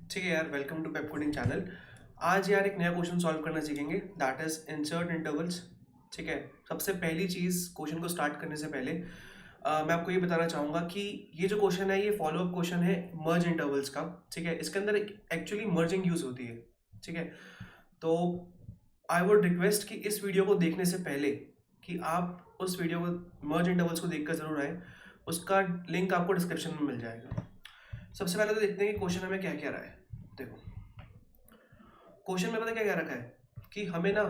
ठीक है यार, welcome to Pepcoding channel. आज यार एक नया क्वेश्चन सॉल्व करना सीखेंगे, दैट इज इंसर्ट इंटरवल्स। ठीक है। सबसे पहली चीज़ क्वेश्चन को स्टार्ट करने से पहले मैं आपको ये बताना चाहूँगा कि ये जो क्वेश्चन है ये फॉलो अप क्वेश्चन है मर्ज इंटरवल्स का। ठीक है। इसके अंदर एक्चुअली मर्जिंग यूज़ होती है। ठीक है। तो आई वुड रिक्वेस्ट कि इस वीडियो को देखने से पहले कि आप उस वीडियो को मर्ज इंटरवल्स को देखकर ज़रूर आए। उसका लिंक आपको डिस्क्रिप्शन में मिल जाएगा। सबसे पहले तो देखते हैं कि क्वेश्चन हमें क्या क्या रहा है। देखो, क्वेश्चन में पता क्या क्या रखा है कि हमें ना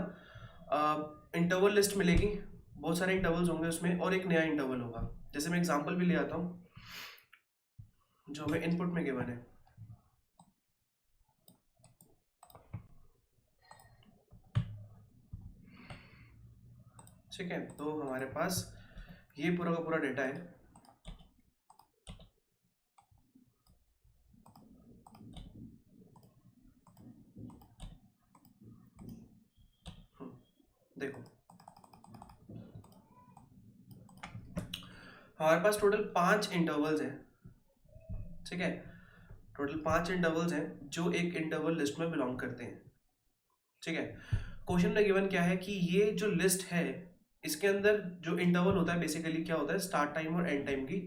इंटरवल लिस्ट मिलेगी, बहुत सारे इंटरवल्स होंगे उसमें और एक नया इंटरवल होगा। जैसे मैं एग्जांपल भी ले आता हूँ जो हमें इनपुट में गिवन है। ठीक है। तो हमारे पास ये पूरा का पूरा डेटा है। देखो, हमारे पास टोटल 5 इंटरवल्स हैं। ठीक है। टोटल 5 इंटरवल्स हैं जो एक इंटरवल लिस्ट में बिलोंग करते हैं। ठीक है। क्वेश्चन में गिवन क्या है कि ये जो लिस्ट है इसके अंदर जो इंटरवल होता है बेसिकली क्या होता है, स्टार्ट टाइम और एंड टाइम की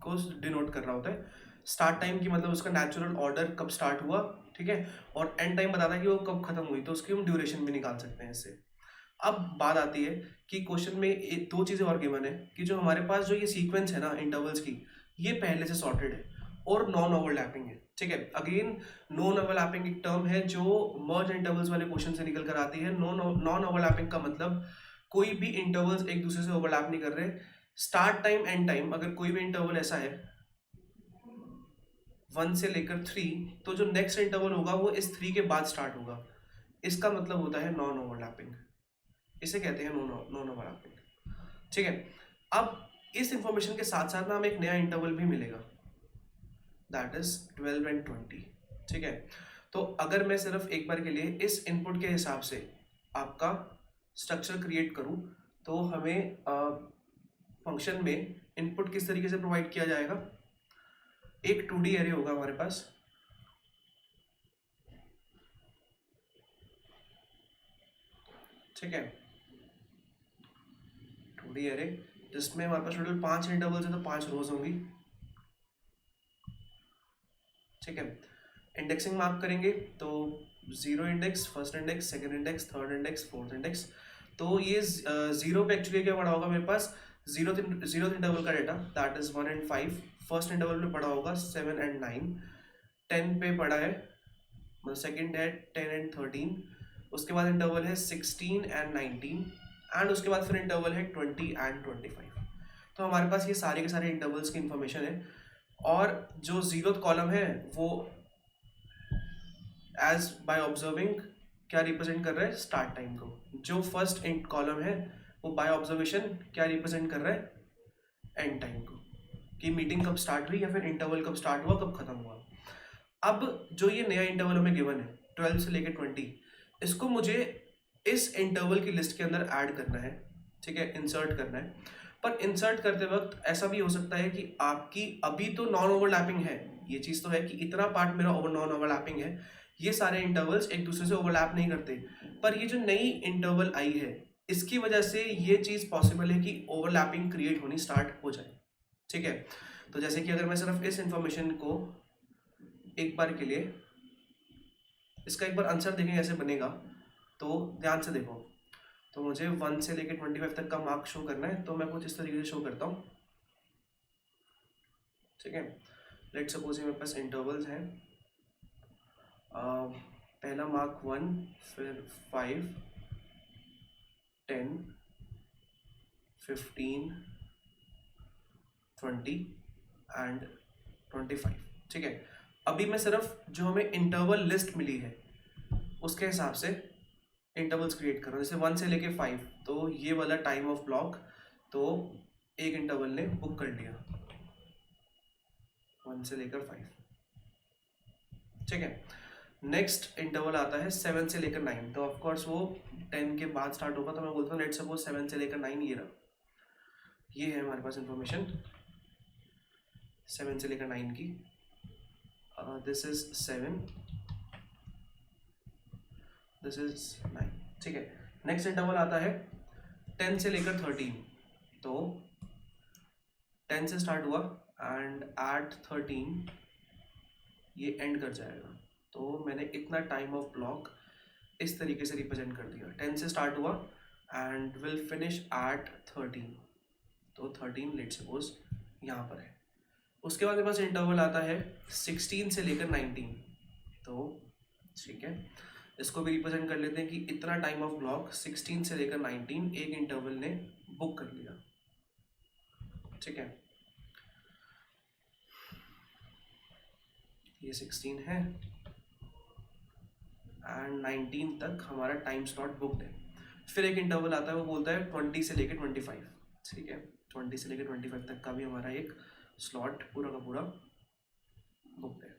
को डिनोट कर रहा होता है। स्टार्ट टाइम की मतलब उसका नेचुरल ऑर्डर कब स्टार्ट हुआ। ठीक है। और एंड टाइम बताता है कि वो कब खत्म हुई, तो उसकी हम ड्यूरेशन भी निकाल सकते हैं इससे। अब बात आती है कि क्वेश्चन में दो चीज़ें और गिवन है कि जो हमारे पास जो ये सीक्वेंस है ना इंटरवल्स की, ये पहले से सॉर्टेड है और नॉन ओवरलैपिंग है। ठीक है। अगेन, नॉन ओवरलैपिंग एक टर्म है जो मर्ज इंटरवल्स वाले क्वेश्चन से निकल कर आती है। नॉन ओवरलैपिंग का मतलब कोई भी इंटरवल्स एक दूसरे से ओवरलैप नहीं कर रहे। स्टार्ट टाइम एंड टाइम, अगर कोई भी इंटरवल ऐसा है 1 से लेकर 3, तो जो नेक्स्ट इंटरवल होगा वो इस 3 के बाद स्टार्ट होगा। इसका मतलब होता है नॉन ओवरलैपिंग। इसे कहते हैं नॉन ओवरलैपिंग। ठीक है। अब इस इंफॉर्मेशन के साथ साथ ना हमें एक नया इंटरवल भी मिलेगा, दैट इज 12 एंड 20। ठीक है। तो अगर मैं सिर्फ एक बार के लिए इस इनपुट के हिसाब से आपका स्ट्रक्चर क्रिएट करूं, तो हमें फंक्शन में इनपुट किस तरीके से प्रोवाइड किया जाएगा। एक 2D एरे होगा हमारे पास। ठीक है। 2D एरे जिसमें हमारे पास टोटल 5 इंटरवल्स है तो 5 रोज होंगी। ठीक है। इंडेक्सिंग मार्क करेंगे तो 0 index, first index, second index, third index, fourth index. तो ये 0 पे एक्चुअली क्या पड़ा होगा मेरे पास, जीरो इंटरवल का data, that is 1 and 5। First interval पे पड़ा होगा 7 एंड 9। 10 पे पड़ा है, मतलब सेकंड है 10 एंड 13। उसके बाद इंटरवल है 16 एंड 19 एंड उसके बाद फिर इंटरवल है 20 एंड 25। तो हमारे पास ये सारे के सारे इंटरवल्स की इंफॉर्मेशन है। और जो जीरो कॉलम है वो एज बाय ऑब्जर्विंग क्या रिप्रेजेंट कर रहा है, स्टार्ट टाइम को। जो फर्स्ट कॉलम है वो बाय ऑब्जर्वेशन क्या रिप्रेजेंट कर रहा है, एंड टाइम को, कि मीटिंग कब स्टार्ट हुई या फिर इंटरवल कब स्टार्ट हुआ, कब खत्म हुआ। अब जो ये नया इंटरवल हमें गिवन है 12 से लेकर 20, इसको मुझे इस इंटरवल की लिस्ट के अंदर ऐड करना है। ठीक है, इंसर्ट करना है। पर इंसर्ट करते वक्त ऐसा भी हो सकता है कि आपकी अभी तो नॉन ओवरलैपिंग है, ये चीज़ तो है कि इतना पार्ट मेरा नॉन ओवरलैपिंग है, ये सारे इंटरवल्स एक दूसरे से ओवरलैप नहीं करते। पर ये जो नई इंटरवल आई है इसकी वजह से ये चीज़ पॉसिबल है कि ओवरलैपिंग क्रिएट होनी स्टार्ट हो जाए। ठीक है। तो जैसे कि अगर मैं सिर्फ इस इंफॉर्मेशन को एक बार के लिए इसका एक बार आंसर देखें कैसे बनेगा, तो ध्यान से देखो। तो मुझे 1 से लेकर 25 तक का मार्क शो करना है, तो मैं कुछ इस तरीके से शो करता हूँ। ठीक है। लेट सपोज मेरे पास इंटरवल्स हैं, पहला मार्क 1, फिर 5, 10, 15, 20 एंड 25। ठीक है। अभी मैं सिर्फ जो हमें इंटरवल लिस्ट मिली है उसके हिसाब से इंटरवल्स क्रिएट कर रहा हूँ। जैसे 1 से लेके 5, तो ये वाला टाइम ऑफ ब्लॉक तो एक इंटरवल ने बुक कर लिया 1 से लेकर 5। ठीक है। नेक्स्ट इंटरवल आता है 7 से लेकर 9, तो ऑफकोर्स वो 10 के बाद स्टार्ट होगा। तो मैं बोलता हूँ लेट सपोज 7 से लेकर 9 ये रहा, ये है हमारे पास इंफॉर्मेशन 7 से लेकर 9 की। दिस इज 7, दिस इज 9, ठीक है। नेक्स्ट इंटरवल आता है 10 से लेकर 13, तो 10 से स्टार्ट हुआ एंड एट 13 ये एंड कर जाएगा। तो मैंने इतना टाइम ऑफ ब्लॉक इस तरीके से रिप्रेजेंट कर दिया। 10 से स्टार्ट हुआ एंड विल फिनिश एट 13, तो 13 लेट सपोज यहाँ पर है। उसके बाद मेरे पास इंटरवल आता है 16 से लेकर 19, तो ठीक है, इसको भी रिप्रेजेंट कर लेते हैं कि इतना टाइम ऑफ ब्लॉक 16 से लेकर 19 एक इंटरवल ने बुक कर लिया, ठीक है। ये 16 है एंड 19 तक हमारा टाइम स्लॉट बुकड है। फिर एक इंटरवल आता है, वो बोलता है 20 से लेकर 25, ठीक है। 20 से लेकर 25 तक का भी हमारा एक स्लॉट पूरा का पूरा बुकड है,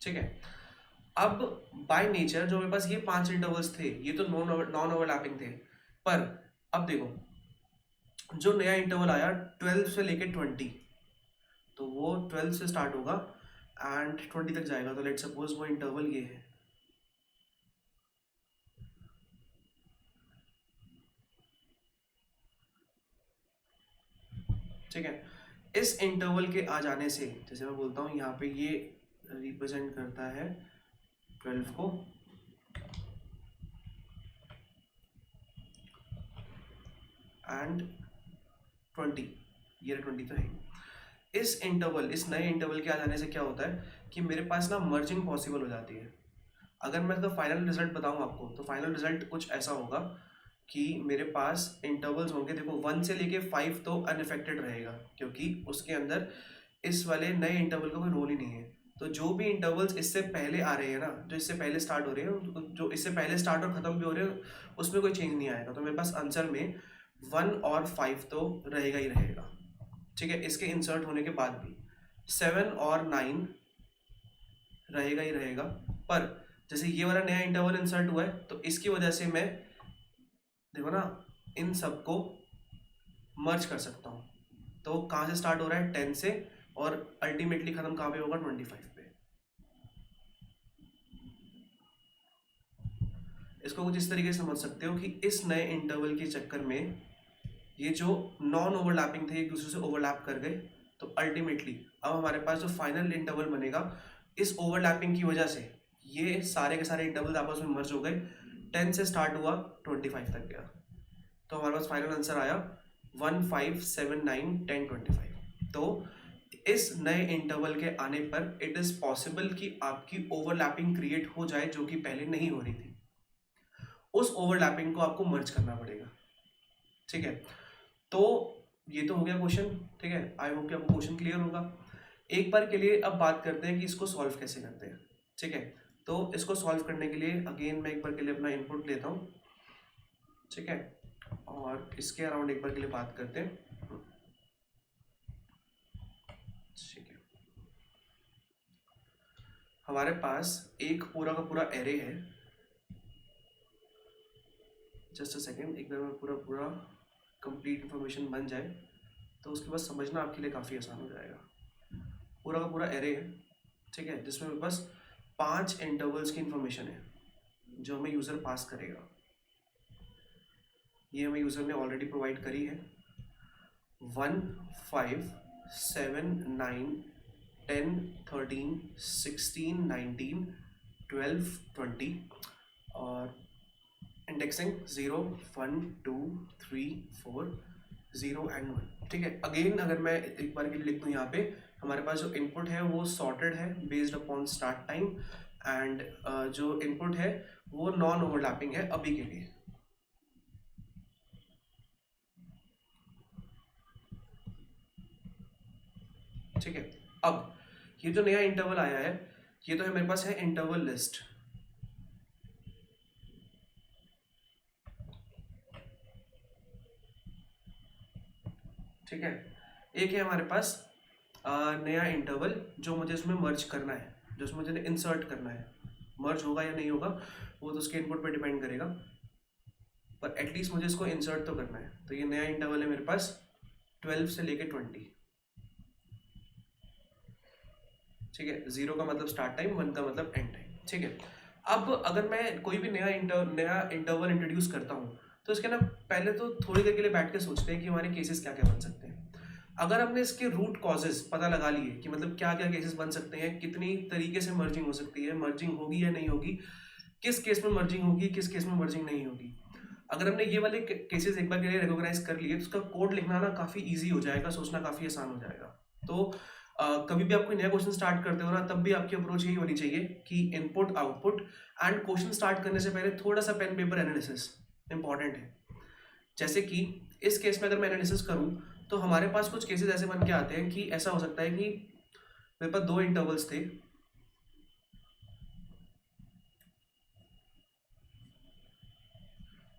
ठीक है। अब बाय नेचर जो मेरे पास ये 5 इंटरवल्स थे, ये तो नॉन ओवरलैपिंग थे, पर अब देखो जो नया इंटरवल आया 12 से लेकर 20, तो वो 12 से स्टार्ट होगा एंड 20 तक जाएगा। तो लेट सपोज वो इंटरवल ये है, ठीक है। इस इंटरवल के आ जाने से, जैसे मैं बोलता हूँ यहाँ पे ये रिप्रेजेंट करता है 12 को, एंड 20, ये 20 तो है। इस इंटरवल, इस नए इंटरवल के आ जाने से क्या होता है कि मेरे पास ना मर्जिंग पॉसिबल हो जाती है। अगर मैं इसका फाइनल रिजल्ट बताऊँ आपको, तो फाइनल रिजल्ट कुछ ऐसा होगा कि मेरे पास इंटरवल्स होंगे, देखो 1 से लेके 5 तो अनइफेक्टेड रहेगा, क्योंकि उसके अंदर इस वाले नए इंटरवल का कोई रोल ही नहीं है। तो जो भी इंटरवल्स इससे पहले आ रहे हैं ना, जो इससे पहले स्टार्ट हो रहे हैं, जो इससे पहले स्टार्ट और ख़त्म भी हो रहे हैं, उसमें कोई चेंज नहीं आएगा। तो मेरे पास आंसर में 1 और 5 तो रहेगा ही रहेगा, ठीक है। इसके इंसर्ट होने के बाद भी 7 और 9 रहेगा ही रहेगा। पर जैसे ये वाला नया इंटरवल इंसर्ट हुआ है, तो इसकी वजह से मैं देखो ना इन सबको मर्ज कर सकता हूँ। तो कहाँ से स्टार्ट हो रहा है, 10 से, और अल्टीमेटली खत्म कहाँ पे होगा, 25 पे। इसको कुछ इस तरीके से समझ सकते हो कि इस नए इंटरवल के चक्कर में ये जो नॉन ओवरलैपिंग थे एक दूसरे से ओवरलैप कर गए, तो अल्टीमेटली अब हमारे पास जो फाइनल इंटरवल बनेगा, इस ओवरलैपिंग की वजह से ये सारे के सारे इंटरवल आपस में मर्ज हो गए। 10 से स्टार्ट हुआ, 25 तक गया, तो हमारे पास फाइनल आंसर आया 1, 5, 7, 9, 10, 25। तो इस नए इंटरवल के आने पर इट इज़ पॉसिबल कि आपकी ओवरलैपिंग क्रिएट हो जाए, जो कि पहले नहीं हो रही थी। उस ओवरलैपिंग को आपको मर्ज करना पड़ेगा, ठीक है। तो ये तो हो गया क्वेश्चन, ठीक है। आई होप कि आपको क्वेश्चन क्लियर होगा। एक बार के लिए अब बात करते हैं कि इसको सॉल्व कैसे करते हैं, ठीक है। तो इसको सॉल्व करने के लिए अगेन मैं एक बार के लिए अपना इनपुट लेता हूँ, ठीक है, और इसके अराउंड एक बार के लिए बात करते हैं, ठीक है। हमारे पास एक पूरा का पूरा एरे है, जस्ट अ सेकेंड, एक बार में पूरा कंप्लीट इंफॉर्मेशन बन जाए तो उसके बाद समझना आपके लिए काफ़ी आसान हो जाएगा। पूरा का पूरा एरे है, ठीक है, जिसमें मेरे पास 5 इंटरवल्स की इंफॉर्मेशन है जो हमें यूज़र पास करेगा। ये हमें यूज़र ने ऑलरेडी प्रोवाइड करी है। 1, 5, 7, 9, 10, 13, 16, 19, 12, 20 और इंडेक्सिंग 0, 1, 2, 3, 4, 0 एंड 1, ठीक है। अगेन अगर मैं एक बार के लिए लिख दूँ यहाँ पे, हमारे पास जो इनपुट है वो सॉर्टेड है based upon start time, and जो इनपुट है वो नॉन ओवरलैपिंग है अभी के लिए, ठीक है। अब ये जो नया इंटरवल आया है, ये तो है मेरे पास है इंटरवल लिस्ट, ठीक है। एक है हमारे पास नया इंटरवल जो मुझे इसमें मर्ज करना है, जो इसमें मुझे इंसर्ट करना है। मर्ज होगा या नहीं होगा वो तो उसके इनपुट पर डिपेंड करेगा, पर एटलीस्ट मुझे इसको इंसर्ट तो करना है। तो ये नया इंटरवल है मेरे पास 12 से लेके 20, ठीक है, 0 का मतलब स्टार्ट टाइम, 1 का मतलब एंड टाइम। ठीक है, अब अगर मैं कोई भी नया इंटरवल इंट्रोड्यूस करता हूँ तो इसके ना पहले तो थोड़ी देर के लिए बैठ के सोचते हैं कि हमारे केसेस क्या क्या बन सकते हैं। अगर हमने इसके रूट कॉजेज पता लगा लिए कि मतलब क्या क्या केसेस बन सकते हैं, कितनी तरीके से मर्जिंग हो सकती है, मर्जिंग होगी या नहीं होगी, किस केस में मर्जिंग होगी, किस केस में मर्जिंग नहीं होगी, अगर हमने ये वाले केसेस एक बार के लिए रिकॉग्नाइज कर लिए तो उसका कोड लिखना ना काफ़ी ईजी हो जाएगा, सोचना काफ़ी आसान हो जाएगा। तो कभी भी आप कोई नया क्वेश्चन स्टार्ट करते हो ना, तब भी आपकी अप्रोच यही होनी चाहिए कि input output, and question start करने से पहले थोड़ा सा पेन पेपर एनालिसिस इंपॉर्टेंट है। जैसे कि इस केस में अगर मैं एनालिसिस करूं तो हमारे पास कुछ केसेस ऐसे बन के आते हैं कि ऐसा हो सकता है कि मेरे पास 2 इंटरवल्स थे,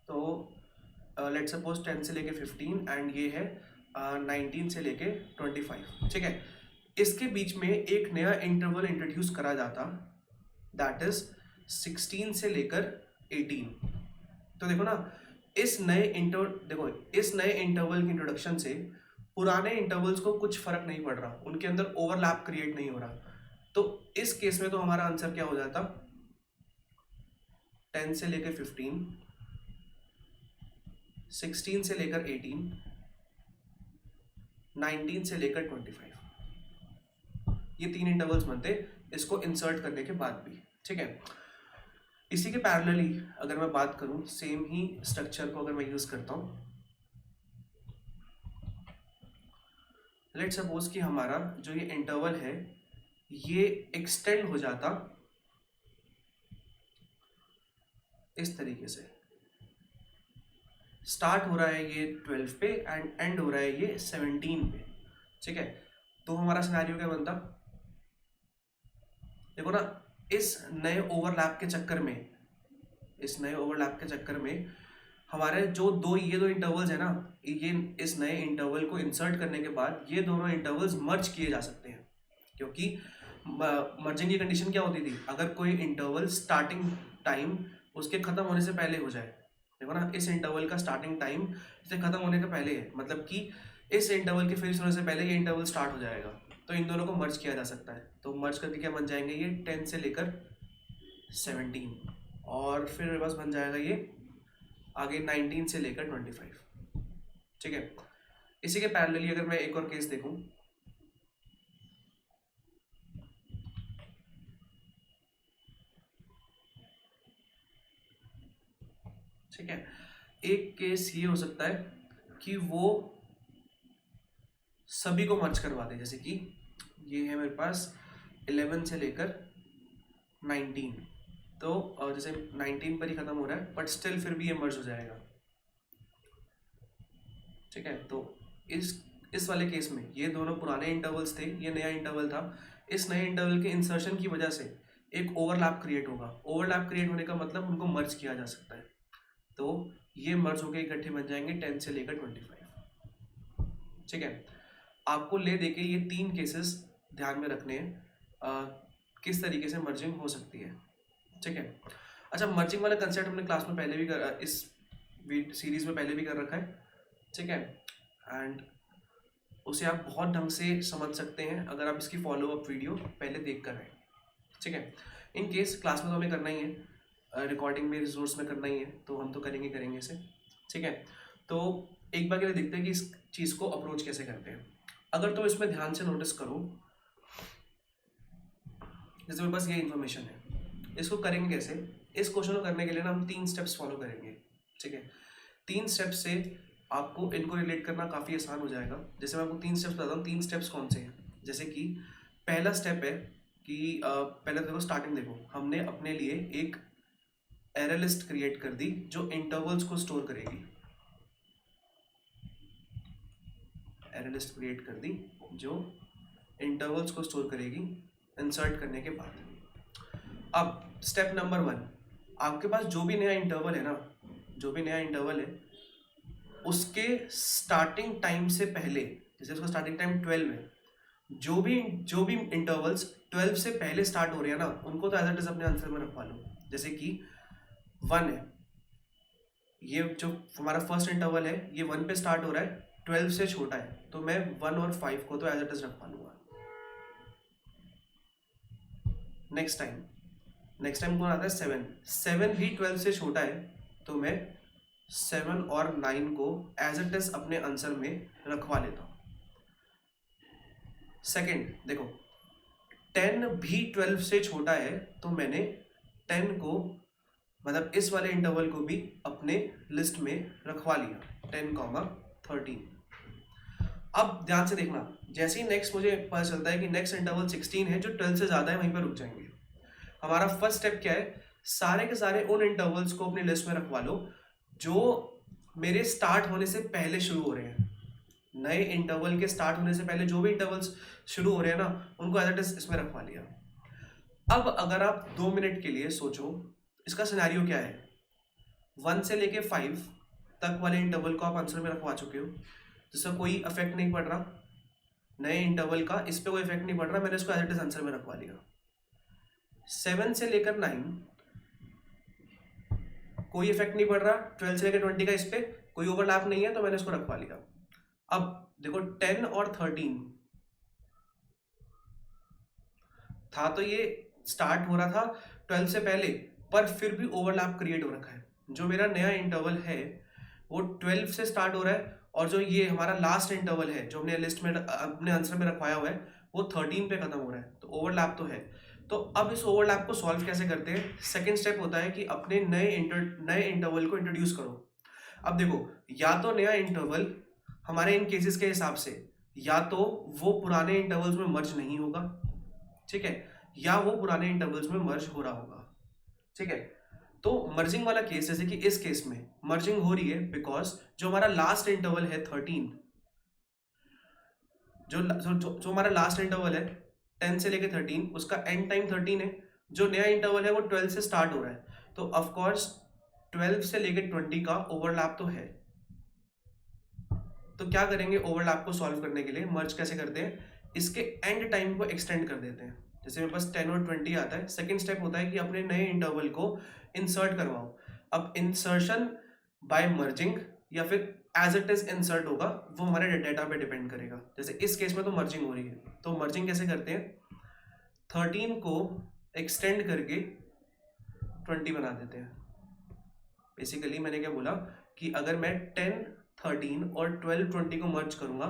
तो लेट्स सपोज 10 से लेके 15 एंड ये है 19 से लेके 25। ठीक है, इसके बीच में एक नया इंटरवल इंट्रोड्यूस करा जाता, दैट इज 16 से लेकर 18। तो देखो ना, इस नए इंटरवल की इंट्रोडक्शन से पुराने इंटरवल्स को कुछ फर्क नहीं पड़ रहा, उनके अंदर ओवरलैप क्रिएट नहीं हो रहा। तो इस केस में तो हमारा आंसर क्या हो जाता, 10 से लेकर 15, 16 से लेकर 18, 19 से लेकर 25, ये 3 इंटरवल्स बनते इसको इंसर्ट करने के बाद भी। ठीक है, इसी के पैरेलली अगर मैं बात करूं, सेम ही स्ट्रक्चर को अगर मैं यूज करता हूं, लेट सपोज कि हमारा जो ये इंटरवल है ये एक्सटेंड हो जाता इस तरीके से, स्टार्ट हो रहा है ये 12 पे एंड एंड हो रहा है ये 17 पे। ठीक है, तो हमारा सिनेरियो क्या बनता, देखो ना, इस नए ओवरलैप के चक्कर में हमारे जो ये दो इंटरवल्स है ना, ये इस नए इंटरवल को इंसर्ट करने के बाद ये दोनों इंटरवल्स मर्ज किए जा सकते हैं, क्योंकि मर्जिंग की कंडीशन क्या होती थी, अगर कोई इंटरवल स्टार्टिंग टाइम उसके खत्म होने से पहले हो जाए। देखो ना, इस इंटरवल का स्टार्टिंग टाइम इससे खत्म होने के पहले है, मतलब कि इस इंटरवल के फिनिश होने से पहले ये इंटरवल स्टार्ट हो जाएगा, तो इन दोनों को मर्ज किया जा सकता है। तो मर्ज करके क्या बन जाएंगे, ये 10 से लेकर 17, और फिर मेरे पास बन जाएगा ये आगे 19 से लेकर 25। ठीक है, इसी के पैरेलली अगर मैं एक और केस देखूं, ठीक है, एक केस ये हो सकता है कि वो सभी को मर्ज करवा दे, जैसे कि ये है मेरे पास 11 से लेकर 19, तो जैसे 19 पर ही खत्म हो रहा है बट स्टिल फिर भी ये मर्ज हो जाएगा। ठीक है, तो इस वाले केस में ये दोनों पुराने इंटरवल्स थे, ये नया इंटरवल था, इस नए इंटरवल के इंसर्शन की वजह से एक ओवरलैप क्रिएट होगा। ओवरलैप क्रिएट होने का मतलब उनको मर्ज किया जा सकता है, तो ये मर्ज होकर इकट्ठे बन जाएंगे 10 से लेकर 25। ठीक है, आपको ले देके ये 3 केसेस ध्यान में रखने हैं, किस तरीके से मर्जिंग हो सकती है। ठीक है, अच्छा, मर्जिंग वाला कंसेप्ट हमने क्लास में पहले भी इस सीरीज में पहले भी कर रखा है। ठीक है, एंड उसे आप बहुत ढंग से समझ सकते हैं अगर आप इसकी फॉलो अप वीडियो पहले देख कर आए। ठीक है, इन केस क्लास में तो हमें करना ही है, रिकॉर्डिंग में रिसोर्स में करना ही है, तो हम तो करेंगे इसे। ठीक है, तो एक बार के लिए देखते हैं कि इस चीज़ को अप्रोच कैसे करते हैं। अगर तो इसमें ध्यान से नोटिस करो, जैसे मेरे पास ये इन्फॉर्मेशन है, इसको करेंगे कैसे, इस क्वेश्चन को करने के लिए ना हम 3 स्टेप्स फॉलो करेंगे। ठीक है, 3 स्टेप्स से आपको इनको रिलेट करना काफ़ी आसान हो जाएगा। जैसे मैं आपको 3 स्टेप्स बताता हूँ, 3 स्टेप्स कौन से हैं। जैसे कि पहला स्टेप है कि पहले देखो, स्टार्टिंग देखो, हमने अपने लिए एक एरे लिस्ट क्रिएट कर दी जो इंटरवल्स को स्टोर करेगी। एरे लिस्ट क्रिएट कर दी जो इंटरवल्स को स्टोर करेगी इंसर्ट करने के बाद। अब स्टेप नंबर 1, आपके पास जो भी नया इंटरवल है ना, जो भी नया इंटरवल है उसके स्टार्टिंग टाइम से पहले, जैसे उसका स्टार्टिंग टाइम 12 है, जो भी इंटरवल्स 12 से पहले स्टार्ट हो रहे हैं ना, उनको तो एज इट इज अपने आंसर में रखवा लो। जैसे कि 1 है, ये जो हमारा फर्स्ट इंटरवल है ये 1 पे स्टार्ट हो रहा है, 12 से छोटा है, तो मैं 1 और 5 को तो एज इट इज रखवा लूँगा। नेक्स्ट टाइम कौन आता है 7 भी 12 से छोटा है, तो मैं 7 और 9 को एज इट इज अपने आंसर में रखवा लेता हूँ। सेकेंड देखो, 10 भी 12 से छोटा है, तो मैंने 10 को मतलब इस वाले इंटरवल को भी अपने लिस्ट में रखवा लिया, 10, 13। अब ध्यान से देखना, जैसे ही नेक्स्ट मुझे पता चलता है कि नेक्स्ट इंटरवल 16 है जो 12 से ज़्यादा है, वहीं पर रुक जाएंगे। हमारा फर्स्ट स्टेप क्या है, सारे के सारे उन इंटरवल्स को अपनी लिस्ट में रखवा लो जो मेरे स्टार्ट होने से पहले शुरू हो रहे हैं। नए इंटरवल के स्टार्ट होने से पहले जो भी इंटरवल्स शुरू हो रहे हैं ना, उनको एज इट इज इसमें रखवा लिया। अब अगर आप 2 मिनट के लिए सोचो, इसका सिनेरियो क्या है, 1 से लेके 5 तक वाले इंटरवल को आप आंसर में रखवा चुके हो, जिसका कोई इफेक्ट नहीं पड़ रहा, नए इंटरवल का इस पर कोई इफेक्ट नहीं पड़ रहा, मैंने इसको एज इट इज आंसर में रखवा लिया। 7 से लेकर 9 कोई इफेक्ट नहीं पड़ रहा, 12 से लेकर 20 का इस पर कोई ओवरलैप नहीं है, तो मैंने इसको रखवा लिया। अब देखो 10 और 13 था, तो ये स्टार्ट हो रहा था 12 से पहले, पर फिर भी ओवरलैप क्रिएट हो रखा है। जो मेरा नया इंटरवल है वो 12 से स्टार्ट हो रहा है, और जो ये हमारा लास्ट इंटरवल है जो हमने लिस्ट में अपने आंसर में रखवाया हुआ है वो 13 पे खत्म हो रहा है, तो ओवरलैप तो है। तो अब इस ओवरलैप को सॉल्व कैसे करते हैं, सेकेंड स्टेप होता है कि अपने नए इंटरवल को इंट्रोड्यूस करो। अब देखो, या तो नया इंटरवल हमारे इन केसेस के हिसाब से या तो वो पुराने इंटरवल्स में मर्ज नहीं होगा, ठीक है, या वो पुराने इंटरवल्स में मर्ज हो रहा होगा, ठीक है। तो मर्जिंग वाला केस, जैसे कि इस केस में मर्जिंग हो रही है बिकॉज जो हमारा लास्ट इंटरवल है 13, जो हमारा लास्ट इंटरवल है 10 से लेके 13, उसका एंड टाइम 13 है। जो नया इंटरवल है वो 12 से स्टार्ट हो रहा है, तो ऑफ कोर्स 12 से लेके 20 का ओवरलैप तो है। तो क्या करेंगे, ओवरलैप को सॉल्व करने के लिए मर्ज कैसे करते हैं, इसके एंड टाइम को एक्सटेंड कर देते हैं। जैसे मेरे पास 10 और 20 आता है, सेकेंड स्टेप होता है कि अपने नए इंटरवल को इंसर्ट करवाओ। अब इंसर्शन बाय मर्जिंग या फिर एज इट इज इंसर्ट होगा, वो हमारे डेटा पे डिपेंड करेगा। जैसे इस केस में तो मर्जिंग हो रही है, तो मर्जिंग कैसे करते हैं, 13 को एक्सटेंड करके 20 बना देते हैं। बेसिकली मैंने क्या बोला कि अगर मैं 10, 13 और 12, 20 को मर्ज करूंगा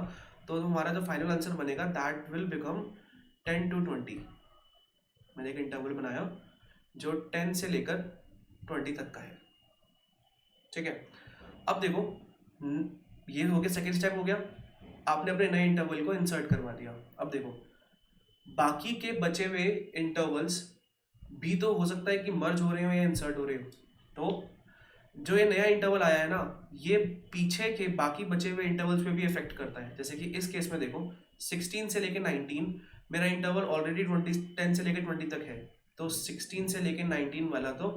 तो हमारा जो फाइनल आंसर बनेगा दैट विल बिकम 10 to 20। मैंने एक इंटरवल बनाया जो 10 से लेकर 20 तक का है, ठीक है। अब देखो, ये हो गया, सेकेंड स्टेप हो गया, आपने अपने नए इंटरवल को इंसर्ट करवा दिया। अब देखो, बाकी के बचे हुए इंटरवल्स भी तो हो सकता है कि मर्ज हो रहे हो या इंसर्ट हो रहे हो। तो जो ये नया इंटरवल आया है ना, ये पीछे के बाकी बचे हुए इंटरवल्स पे भी इफेक्ट करता है। जैसे कि इस केस में देखो, 16 से लेके 19 मेरा इंटरवल ऑलरेडी 10 से लेके 20 तक है, तो 16 से लेके 19 वाला तो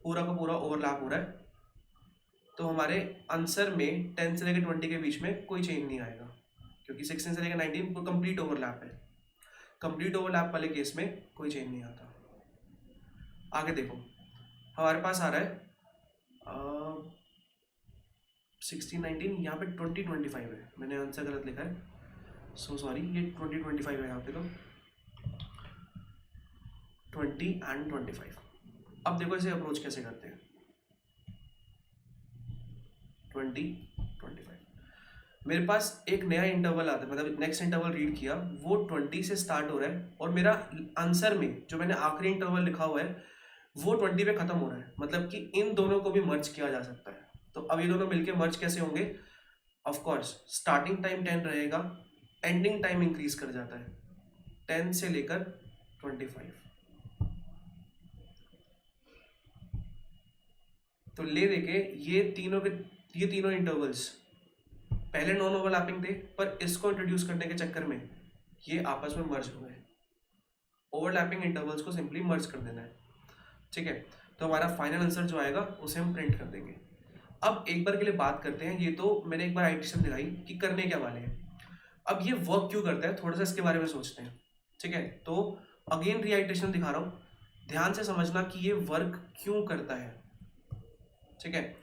पूरा का पूरा ओवरलैप हो रहा है। तो हमारे आंसर में 10 से लेके 20 के बीच में कोई चेंज नहीं आएगा, क्योंकि 16 से लेके 19 को कंप्लीट ओवरलैप है। कंप्लीट ओवरलैप वाले केस में कोई चेंज नहीं आता। आगे देखो, हमारे पास आ रहा है 16, 19, यहाँ पे 20, 25 है, मैंने आंसर गलत लिखा है, सो सॉरी, ये 20, 25 है यहाँ पे, तो 20 and 25। अब देखो इसे अप्रोच कैसे करते हैं, 20, 25। मेरे पास एक नया इंटरवल आता है, मतलब नेक्स्ट इंटरवल रीड किया, वो 20 से स्टार्ट हो रहा है, और मेरा आंसर में जो मैंने आखिरी इंटरवल लिखा हुआ है वो 20 पे खत्म हो रहा है, मतलब कि इन दोनों को भी मर्ज किया जा सकता है। तो अब ये दोनों मिलके मर्ज कैसे होंगे, ऑफ कोर्स स्टार्टिंग टाइम 10 रहेगा, एंडिंग टाइम इंक्रीज कर जाता है 10 से लेकर 25। तो ले देके ये तीनों इंटरवल्स पहले नॉन ओवरलैपिंग थे, पर इसको इंट्रोड्यूस करने के चक्कर में ये आपस में मर्ज हो गए। ओवरलैपिंग इंटरवल्स को सिंपली मर्ज कर देना है, ठीक है। तो हमारा फाइनल आंसर जो आएगा उसे हम प्रिंट कर देंगे। अब एक बार के लिए बात करते हैं, ये तो मैंने एक बार आइटेशन दिखाई कि करने क्या वाले हैं। अब ये वर्क क्यों करता है, थोड़ा सा इसके बारे में सोचते हैं, ठीक है। तो अगेन रीआइटेशन दिखा रहा हूँ, ध्यान से समझना कि ये वर्क क्यों करता है, ठीक है।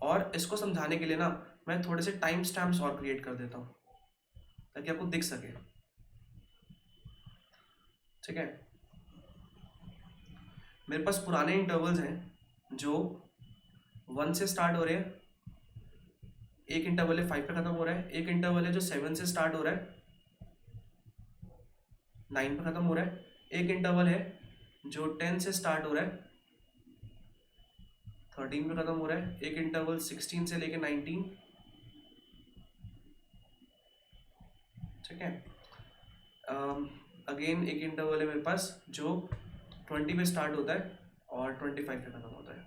और इसको समझाने के लिए ना मैं थोड़े से टाइम स्टैम्प्स और क्रिएट कर देता हूँ ताकि आपको दिख सके, ठीक है। मेरे पास पुराने इंटरवल्स हैं जो 1 से स्टार्ट हो रहे हैं, एक इंटरवल है 5 पे खत्म हो रहा है, एक इंटरवल है जो 7 से स्टार्ट हो रहा है 9 पे खत्म हो रहा है, एक इंटरवल है जो 10 से स्टार्ट हो रहा है 13 पे खत्म हो रहा है, एक इंटरवल 16 से लेके 19, ठीक है। अगेन एक इंटरवल है मेरे पास जो 20 पे स्टार्ट होता है और 25 पे खत्म होता है,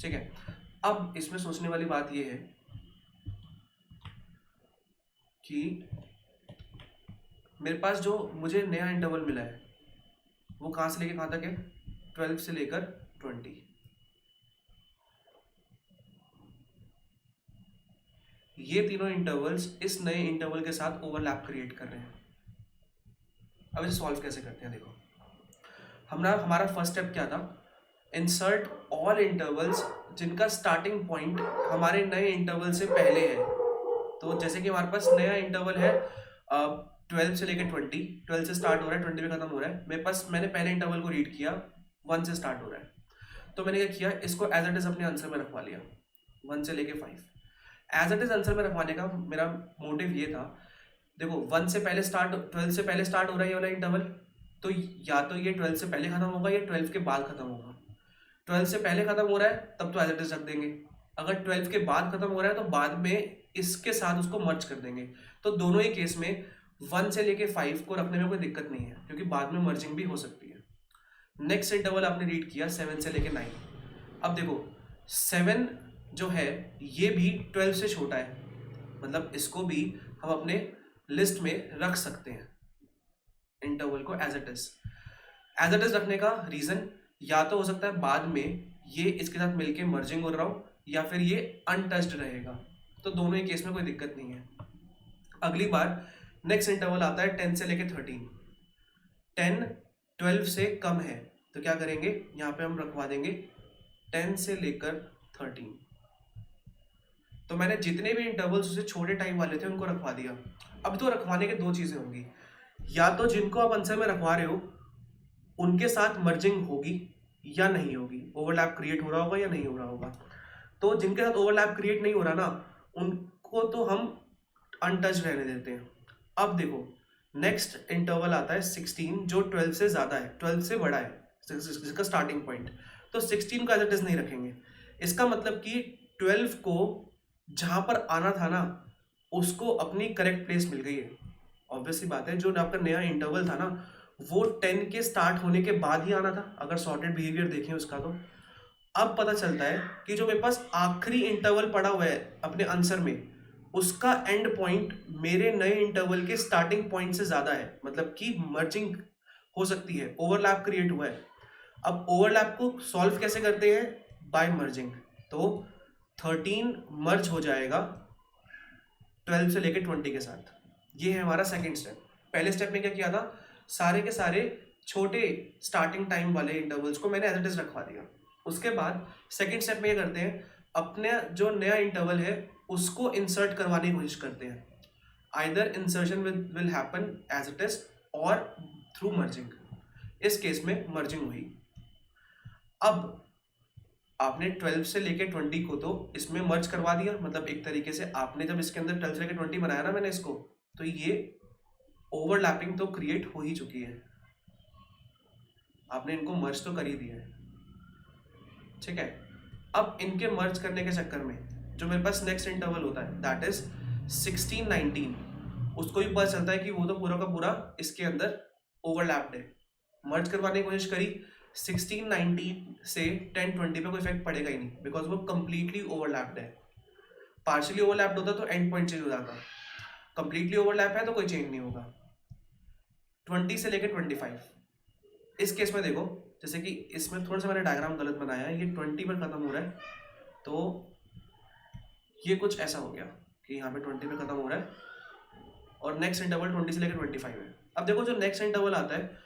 ठीक है। अब इसमें सोचने वाली बात यह है कि मेरे पास जो मुझे नया इंटरवल मिला है वो कहाँ से लेके कहाँ तक है, 12 से लेकर 20। ये तीनों इंटरवल्स इस नए इंटरवल के साथ ओवरलैप क्रिएट कर रहे हैं। अब इसे सॉल्व कैसे करते हैं, देखो हमारा फर्स्ट स्टेप क्या था, इंसर्ट ऑल इंटरवल्स जिनका स्टार्टिंग पॉइंट हमारे नए इंटरवल से पहले है। तो जैसे कि हमारे पास नया इंटरवल है 12 से लेकर 20, 12 से स्टार्ट हो रहा है 20 पे खत्म हो रहा है, मेरे पास मैंने पहले इंटरवल को रीड किया 1 से स्टार्ट हो रहा है, तो मैंने क्या किया, इसको एज इट इज अपने आंसर में रखवा लिया 1 से लेके 5। एज इट इज आंसर में रखवाने का मेरा मोटिव ये था, देखो 1 से पहले स्टार्ट 12 से पहले स्टार्ट हो रहा है ये वाला इंटरवल, तो या तो ये 12 से पहले खत्म होगा या 12 के बाद खत्म होगा। 12 से पहले खत्म हो रहा है तब तो एज इट इज रख देंगे, अगर 12 के बाद खत्म हो रहा है तो बाद में इसके साथ उसको मर्ज कर देंगे। तो दोनों ही केस में 1 से लेके 5 को रखने में कोई दिक्कत नहीं है क्योंकि बाद में मर्जिंग भी हो सकती है। नेक्स्ट इंटरवल आपने रीड किया 7 से लेके 9। अब देखो 7 जो है ये भी 12 से छोटा है, मतलब इसको भी हम अपने लिस्ट में रख सकते हैं इंटरवल को एज इट इज रखने का रीजन या तो हो सकता है बाद में ये इसके साथ मिलके मर्जिंग हो रहा हो या फिर ये अनटच्ड रहेगा, तो दोनों ही केस में कोई दिक्कत नहीं है। अगली बार नेक्स्ट इंटरवल आता है 10 से लेके 13, 10 12 से कम है तो क्या करेंगे, यहाँ पे हम रखवा देंगे 10 से लेकर 13। तो मैंने जितने भी इंटरवल्स उससे छोटे टाइम वाले थे उनको रखवा दिया। अब तो रखवाने के दो चीज़ें होंगी, या तो जिनको आप आंसर में रखवा रहे हो उनके साथ मर्जिंग होगी या नहीं होगी, ओवरलैप क्रिएट हो रहा होगा या नहीं हो रहा होगा। तो जिनके साथ ओवरलैप क्रिएट नहीं हो रहा ना उनको तो हम अनटच रहने देते हैं। अब देखो नेक्स्ट इंटरवल आता है 16 जो 12 से ज़्यादा है, 12 से बड़ा है जिसका स्टार्टिंग पॉइंट, तो 16 को एज इट इज नहीं रखेंगे। इसका मतलब कि 12 को जहाँ पर आना था ना उसको अपनी करेक्ट प्लेस मिल गई है। ऑब्वियसली बात है, जो आपका नया इंटरवल था ना वो 10 के स्टार्ट होने के बाद ही आना था, अगर सॉर्टेड बिहेवियर देखें उसका। तो अब पता चलता है कि जो मेरे पास आखिरी इंटरवल पड़ा हुआ है अपने आंसर में उसका एंड पॉइंट मेरे नए इंटरवल के स्टार्टिंग पॉइंट से ज़्यादा है, मतलब कि मर्जिंग हो सकती है, ओवरलैप क्रिएट हुआ है। अब ओवरलैप को सॉल्व कैसे करते हैं, बाय मर्जिंग। तो 13 मर्ज हो जाएगा 12 से लेके 20 के साथ। ये है हमारा सेकेंड स्टेप। पहले स्टेप में क्या किया था, सारे के सारे छोटे स्टार्टिंग टाइम वाले इंटरवल्स को मैंने एज इट इज रखवा दिया। उसके बाद सेकेंड स्टेप में क्या करते हैं, अपने जो नया इंटरवल है उसको इंसर्ट करवाने की कोशिश करते हैं। Either insertion will happen as it is और थ्रू मर्जिंग। इस केस में मर्जिंग हुई। अब आपने 12 से लेके 20 को तो इसमें मर्ज करवा दिया, मतलब एक तरीके से आपने जब इसके अंदर 12 से लेके 20 बनाया ना मैंने इसको, तो ये ओवरलैपिंग तो क्रिएट हो ही चुकी है, आपने इनको मर्ज तो कर ही दिया है, ठीक है। अब इनके मर्ज करने के चक्कर में जो मेरे पास नेक्स्ट इंटरवल होता है दैट इज 16 19, उसको भी पता चलता है कि वो तो पूरा का पूरा इसके अंदर ओवरलैप्ड है। मर्ज करवाने की कोशिश करी, 16 19 से 10 20 पे कोई इफेक्ट पड़ेगा ही नहीं बिकॉज वो कंप्लीटली ओवरलैप्ड है। पार्शियली ओवरलैप्ड होता तो एंड पॉइंट चेंज हो जाता, कंप्लीटली ओवरलैप है तो कोई चेंज नहीं होगा। 20 से लेकर 25, इस केस में देखो जैसे कि इसमें थोड़ा सा मैंने डायग्राम गलत बनाया है, ये 20 पर खत्म हो रहा है तो ये कुछ ऐसा हो गया कि यहाँ पे 20 पे खत्म हो रहा है और नेक्स्ट इंटरवल 20 से लेकर 25 है। अब देखो जो नेक्स्ट इंटरवल आता है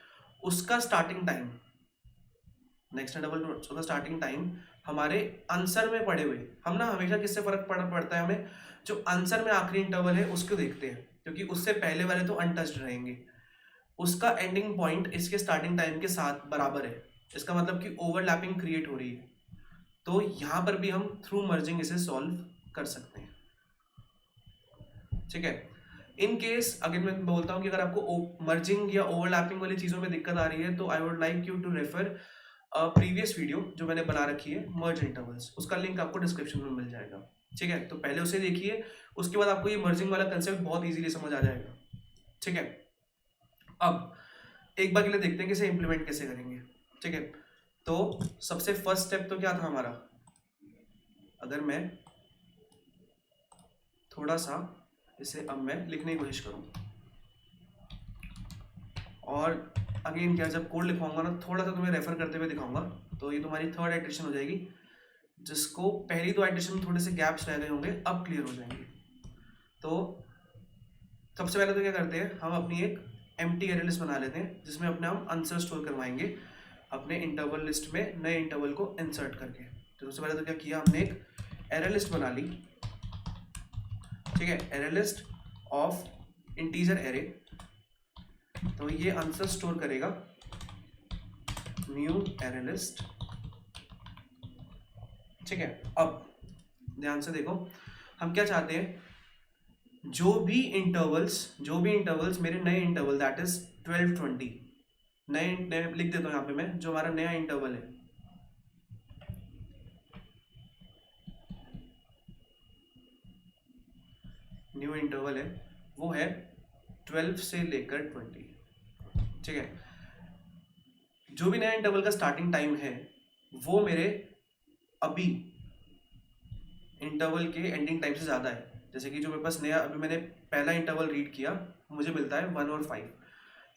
उसका स्टार्टिंग टाइम, नेक्स्ट इंटरवल उसका स्टार्टिंग टाइम हमारे आंसर में पड़े हुए, हम ना हमेशा किससे फर्क पड़ता है हमें, जो आंसर में आखिरी इंटरवल है उसको देखते हैं क्योंकि उससे पहले वाले तो अनटच्ड रहेंगे। उसका एंडिंग पॉइंट इसके स्टार्टिंग टाइम के साथ बराबर है, इसका मतलब कि ओवरलैपिंग क्रिएट हो रही है। तो यहाँ पर भी हम थ्रू मर्जिंग इसे सॉल्व कर सकते हैं, ठीक है। इन केस अगर मैं बोलता हूँ कि अगर आपको मर्जिंग या ओवरलैपिंग वाली चीज़ों में दिक्कत आ रही है तो I would like you to refer previous video जो मैंने बना रखी है मर्ज इंटरवल्स, उसका लिंक आपको डिस्क्रिप्शन में मिल जाएगा, ठीक है। तो पहले उसे देखिए, उसके बाद आपको ये मर्जिंग वाला कंसेप्ट बहुत इजीली समझ आ जाएगा, ठीक है। अब एक बार के लिए देखते हैं कि इसे इम्प्लीमेंट कैसे करेंगे, ठीक है। तो सबसे फर्स्ट स्टेप तो क्या था हमारा, अगर मैं थोड़ा सा इसे अब मैं लिखने की कोशिश करूँ, और अगेन क्या जब कोड लिखवाऊंगा ना थोड़ा सा तुम्हें रेफर करते हुए दिखाऊंगा, तो ये तुम्हारी थर्ड आइटरेशन हो जाएगी, जिसको पहली दो आइटरेशन में थोड़े से गैप्स रह गए होंगे, अब क्लियर हो जाएंगे। तो सबसे पहले तो क्या करते हैं, हम अपनी एक एम्प्टी एरे लिस्ट बना लेते हैं जिसमें अपने हम आंसर स्टोर करवाएंगे अपने इंटरवल लिस्ट में नए इंटरवल को इंसर्ट करके। तो सबसे पहले तो क्या किया, हमने एक एरे लिस्ट बना ली, ठीक है, array list of integer array. तो ये आंसर स्टोर करेगा न्यू एरे लिस्ट, ठीक है। अब ध्यान से देखो, हम क्या चाहते हैं, जो भी इंटरवल्स मेरे नए इंटरवल दैट इज 12 20 नए लिख देता हूं यहाँ पे मैं, जो हमारा नया इंटरवल है, न्यू इंटरवल है, वो है 12 से लेकर 20, ठीक है। जो भी नया इंटरवल का स्टार्टिंग टाइम है वो मेरे अभी इंटरवल के एंडिंग टाइम से ज़्यादा है। जैसे कि जो मेरे पास नया अभी मैंने पहला इंटरवल रीड किया, मुझे मिलता है 1 और 5,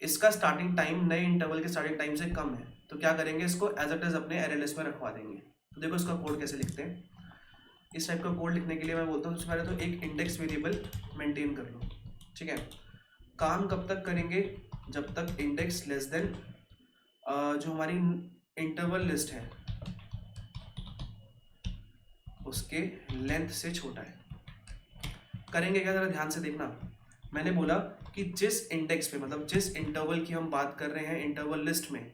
इसका स्टार्टिंग टाइम नए इंटरवल के स्टार्टिंग टाइम से कम है, तो क्या करेंगे, इसको एज इट इज अपने एरे लिस्ट में रखवा देंगे। तो देखो इसका कोड कैसे लिखते हैं। इस टाइप का कोड लिखने के लिए मैं बोलता हूँ सबसे पहले तो एक इंडेक्स वेरिएबल मेंटेन कर लो, ठीक है। काम कब तक करेंगे, जब तक इंडेक्स लेस देन जो हमारी इंटरवल लिस्ट है उसके लेंथ से छोटा है। करेंगे क्या, जरा ध्यान से देखना। मैंने बोला कि जिस इंडेक्स पे, मतलब जिस इंटरवल की हम बात कर रहे हैं इंटरवल लिस्ट में,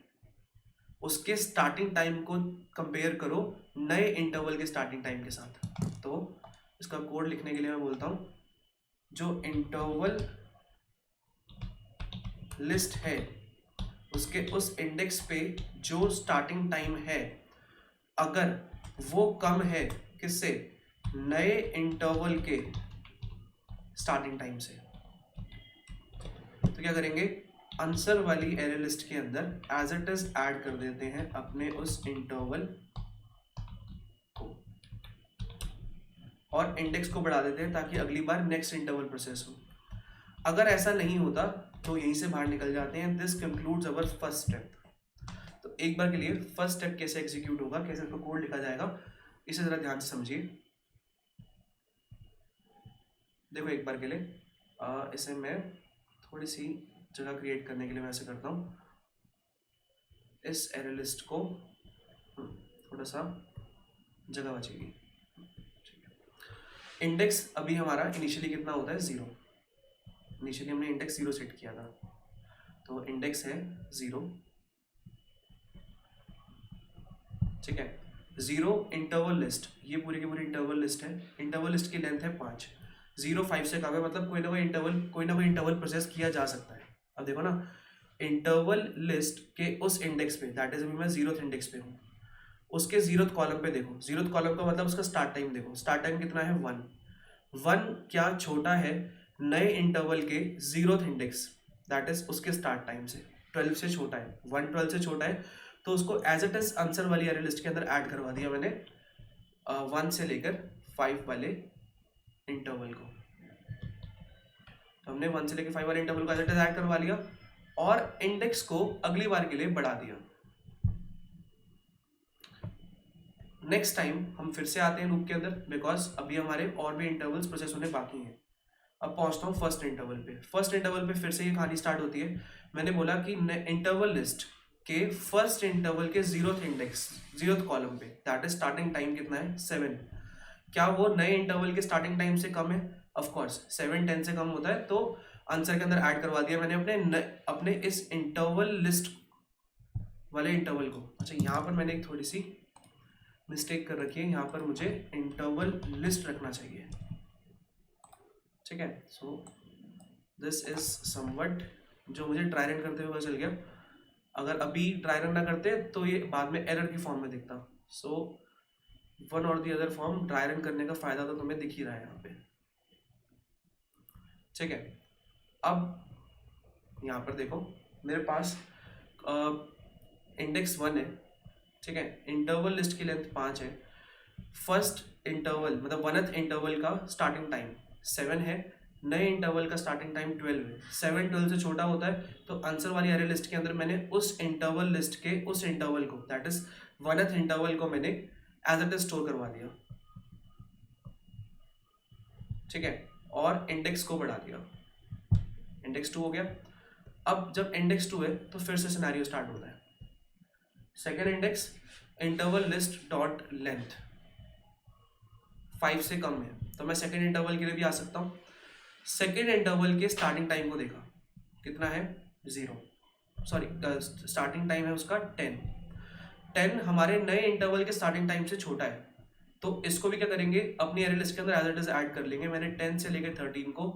उसके स्टार्टिंग टाइम को कंपेयर करो नए इंटरवल के स्टार्टिंग टाइम के साथ। तो इसका कोड लिखने के लिए मैं बोलता हूं, जो इंटरवल लिस्ट है उसके उस इंडेक्स पे जो स्टार्टिंग टाइम है, अगर वो कम है किससे, नए इंटरवल के स्टार्टिंग टाइम से, तो क्या करेंगे, आंसर वाली एरे लिस्ट के अंदर एज इट इज ऐड कर देते हैं अपने उस इंटरवल को, और इंडेक्स को बढ़ा देते हैं ताकि अगली बार नेक्स्ट इंटरवल प्रोसेस हो। अगर ऐसा नहीं होता तो यहीं से बाहर निकल जाते हैं। This concludes our first step. तो एक बार के लिए फर्स्ट स्टेप कैसे एग्जीक्यूट होगा, कैसे इसका कोड लिखा जाएगा, इसे जरा ध्यान से समझिए। देखो एक बार के लिए इसे मैं थोड़ी सी जगह क्रिएट करने के लिए मैं ऐसे करता हूँ, इस एरे लिस्ट को थोड़ा सा जगह बचेगी, इंडेक्स अभी हमारा इनिशियली कितना होता है, 0। इनिशियली हमने इंडेक्स 0 सेट किया था, तो इंडेक्स है 0, ठीक है। 0 इंटरवल लिस्ट, ये पूरी की पूरी इंटरवल लिस्ट है, इंटरवल लिस्ट की लेंथ है 5, 0 5 से कम है, मतलब कोई ना कोई इंटरवल प्रोसेस किया जा सकता है। अब देखो ना, इंटरवल लिस्ट के उस इंडेक्स पे, दैट इज अभी मैं 0th इंडेक्स पे हूँ, उसके 0th कॉलम पे देखो, 0th कॉलम का मतलब उसका स्टार्ट टाइम देखो, स्टार्ट टाइम कितना है 1 क्या छोटा है नए इंटरवल के 0th इंडेक्स, दैट इज उसके स्टार्ट टाइम से 12 से छोटा है, 1 12 से छोटा है, तो उसको एज इट इज आंसर वाली एरे लिस्ट के अंदर ऐड करवा दिया मैंने 1 से लेकर 5 वाले इंटरवल को। तो हमने 1 से लेकर 5 वाले इंटरवल को एज इट इज ऐड करवा लिया और इंडेक्स को अगली बार के लिए बढ़ा दिया। नेक्स्ट टाइम हम फिर से आते हैं लूप के अंदर, बिकॉज अभी हमारे और भी इंटरवल्स प्रोसेस होने बाकी हैं। अब पहुंचता हूँ फर्स्ट इंटरवल पे। फर्स्ट इंटरवल पे फिर से ये कहानी स्टार्ट होती है। मैंने बोला कि इंटरवल लिस्ट के फर्स्ट इंटरवल के 0th इंडेक्स, 0th कॉलम पे, दैट इज स्टार्टिंग टाइम कितना है 7, क्या वो नए इंटरवल के स्टार्टिंग टाइम से कम है, ऑफ कोर्स 7 10 से कम होता है, तो आंसर के अंदर ऐड करवा दिया मैंने अपने इस इंटरवल लिस्ट वाले इंटरवल को, अच्छा यहाँ पर मैंने एक थोड़ी सी मिस्टेक कर रखी है, यहाँ पर मुझे इंटरवल लिस्ट रखना चाहिए, ठीक है। सो दिस इज समवट, जो मुझे ट्राई रन करते हुए पता चल गया। अगर अभी ट्राई रन ना करते तो ये बाद में एरर की फॉर्म में दिखता। सो वन और the other form, try run करने का फायदा तो तुम्हें दिख ही रहा है यहाँ पे, ठीक है। अब यहाँ पर देखो मेरे पास इंडेक्स 1 है, ठीक है। इंटरवल लिस्ट की लेंथ 5 है। फर्स्ट इंटरवल मतलब वनथ इंटरवल का स्टार्टिंग टाइम 7 है, नए इंटरवल का स्टार्टिंग टाइम 12 है। 7 12 से छोटा होता है, तो आंसर वाली अरे लिस्ट के अंदर मैंने उस इंटरवल लिस्ट के उस इंटरवल को, दैट इज वनथ इंटरवल को मैंने एज इट इज स्टोर करवा दिया, ठीक है, और इंडेक्स को बढ़ा दिया। इंडेक्स 2 हो गया। अब जब इंडेक्स 2 है तो फिर से सिनेरियो स्टार्ट होता है। Second index interval list dot length 5 से कम है, तो मैं सेकेंड इंटरवल के लिए भी आ सकता हूँ। सेकेंड इंटरवल के स्टार्टिंग टाइम को देखा, कितना है 0, सॉरी स्टार्टिंग टाइम है उसका 10 हमारे नए इंटरवल के स्टार्टिंग टाइम से छोटा है, तो इसको भी क्या करेंगे, अपनी एरे लिस्ट के अंदर एज इट इज ऐड कर लेंगे। मैंने 10 से लेकर 13 को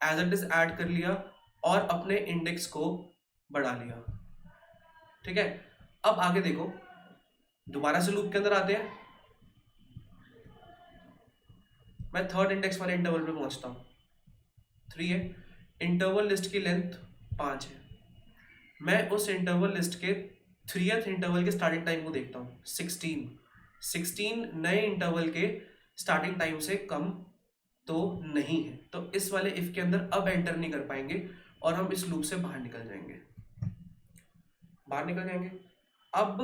एज इट इज ऐड कर लिया और अपने इंडेक्स को बढ़ा लिया, ठीक है। अब आगे देखो, दोबारा से लूप के अंदर आते हैं। मैं थर्ड इंडेक्स वाले इंटरवल पे पहुंचता हूँ, 3 है। इंटरवल लिस्ट की लेंथ 5 है। मैं उस इंटरवल लिस्ट के 3th इंटरवल के स्टार्टिंग टाइम को देखता हूँ, 16 नए इंटरवल के स्टार्टिंग टाइम से कम तो नहीं है, तो इस वाले इफ के अंदर अब एंटर नहीं कर पाएंगे और हम इस लूप से बाहर निकल जाएंगे, अब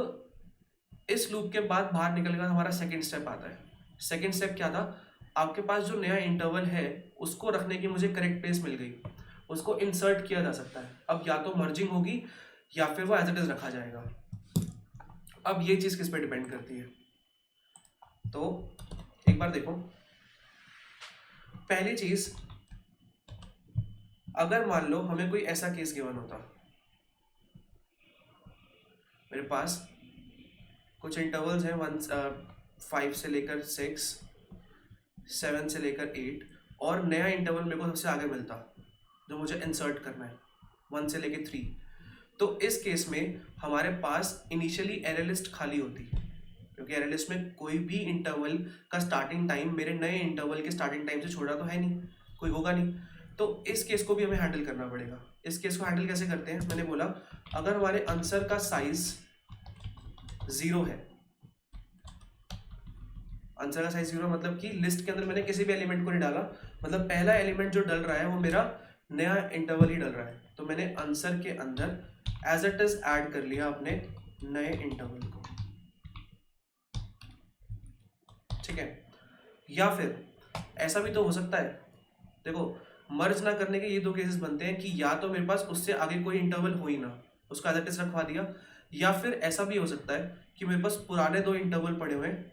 इस लूप के बाद बाहर निकल कर हमारा सेकेंड स्टेप आता है। सेकेंड स्टेप क्या था, आपके पास जो नया इंटरवल है उसको रखने की मुझे करेक्ट प्लेस मिल गई, उसको इंसर्ट किया जा सकता है। अब या तो मर्जिंग होगी या फिर वो एज इट इज रखा जाएगा। अब ये चीज किस पे डिपेंड करती है, तो एक बार देखो। पहली चीज, अगर मान लो हमें कोई ऐसा केस गिवन होता, मेरे पास कुछ इंटरवल्स हैं 5 से लेकर 6, 7 से लेकर 8, और नया इंटरवल मेरे को सबसे आगे मिलता जो मुझे इंसर्ट करना है 1 से लेकर 3, तो इस केस में हमारे पास इनिशियली एरे लिस्ट खाली होती, क्योंकि एरे लिस्ट में कोई भी इंटरवल का स्टार्टिंग टाइम मेरे नए इंटरवल के स्टार्टिंग टाइम से छोटा तो है नहीं, कोई होगा नहीं, तो इस केस को भी हमें हैंडल करना पड़ेगा। इस केस को हैंडल कैसे करते हैं, मैंने बोला अगर हमारे आंसर का साइज 0 है, आंसर का साइज 0 मतलब कि लिस्ट के अंदर मैंने किसी भी एलिमेंट को नहीं डाला, मतलब पहला एलिमेंट जो डल रहा है वो मेरा नया इंटरवल ही डल रहा है, तो मैंने आंसर के अंदर एज इट इज ऐड कर लिया अपने नए इंटरवल को, ठीक है। या फिर ऐसा भी तो हो सकता है, देखो मर्ज ना करने के ये 2 केसेस बनते हैं कि या तो मेरे पास उससे आगे कोई इंटरवल हो ही ना, उसका एज इट इज रखवा दिया, या फिर ऐसा भी हो सकता है कि मेरे पास पुराने 2 इंटरवल पड़े हुए हैं,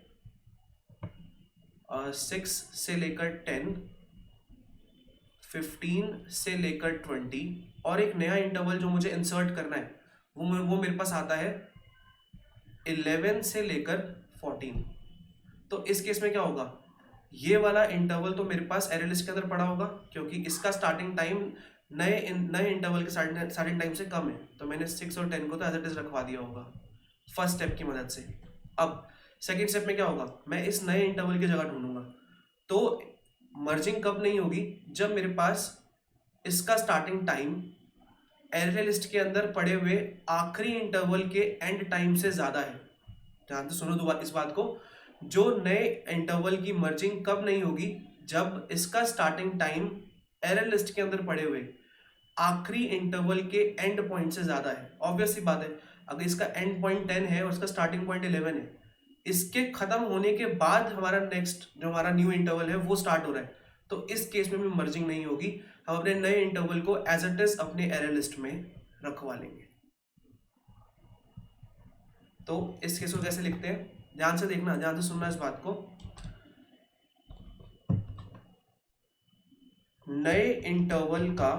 6 से लेकर 10, 15 से लेकर 20, और एक नया इंटरवल जो मुझे इंसर्ट करना है वो मेरे पास आता है 11 से लेकर 14। तो इस केस में क्या होगा, ये वाला इंटरवल तो मेरे पास एरे लिस्ट के अंदर पड़ा होगा, क्योंकि इसका स्टार्टिंग टाइम नए इंटरवल के स्टार्टिंग टाइम से कम है, तो मैंने 6 और 10 को तो एज इट इज रखवा दिया होगा फर्स्ट स्टेप की मदद से। अब सेकेंड स्टेप में क्या होगा, मैं इस नए इंटरवल की जगह ढूंढूंगा, तो मर्जिंग कब नहीं होगी, जब मेरे पास इसका स्टार्टिंग टाइम एरे लिस्ट के अंदर पड़े हुए आखिरी इंटरवल के एंड टाइम से ज्यादा है। ध्यान से सुनो दोबारा इस बात को, जो नए इंटरवल की मर्जिंग कब नहीं होगी, जब इसका स्टार्टिंग टाइम एरे लिस्ट के अंदर पड़े हुए आखिरी इंटरवल के एंड पॉइंट से ज्यादा है। ऑब्वियस सी बात है, अगर इसका एंड पॉइंट 10 है और इसका स्टार्टिंग पॉइंट 11 है, इसके खत्म होने के बाद हमारा नेक्स्ट जो हमारा न्यू इंटरवल है वो स्टार्ट हो रहा है, तो इस केस में भी मर्जिंग नहीं होगी, हम अपने नए इंटरवल को एज इट इज अपने एरे लिस्ट में रखवा लेंगे। तो इस केस को कैसे लिखते हैं, ध्यान से देखना, ध्यान से सुनना इस बात को। नए इंटरवल का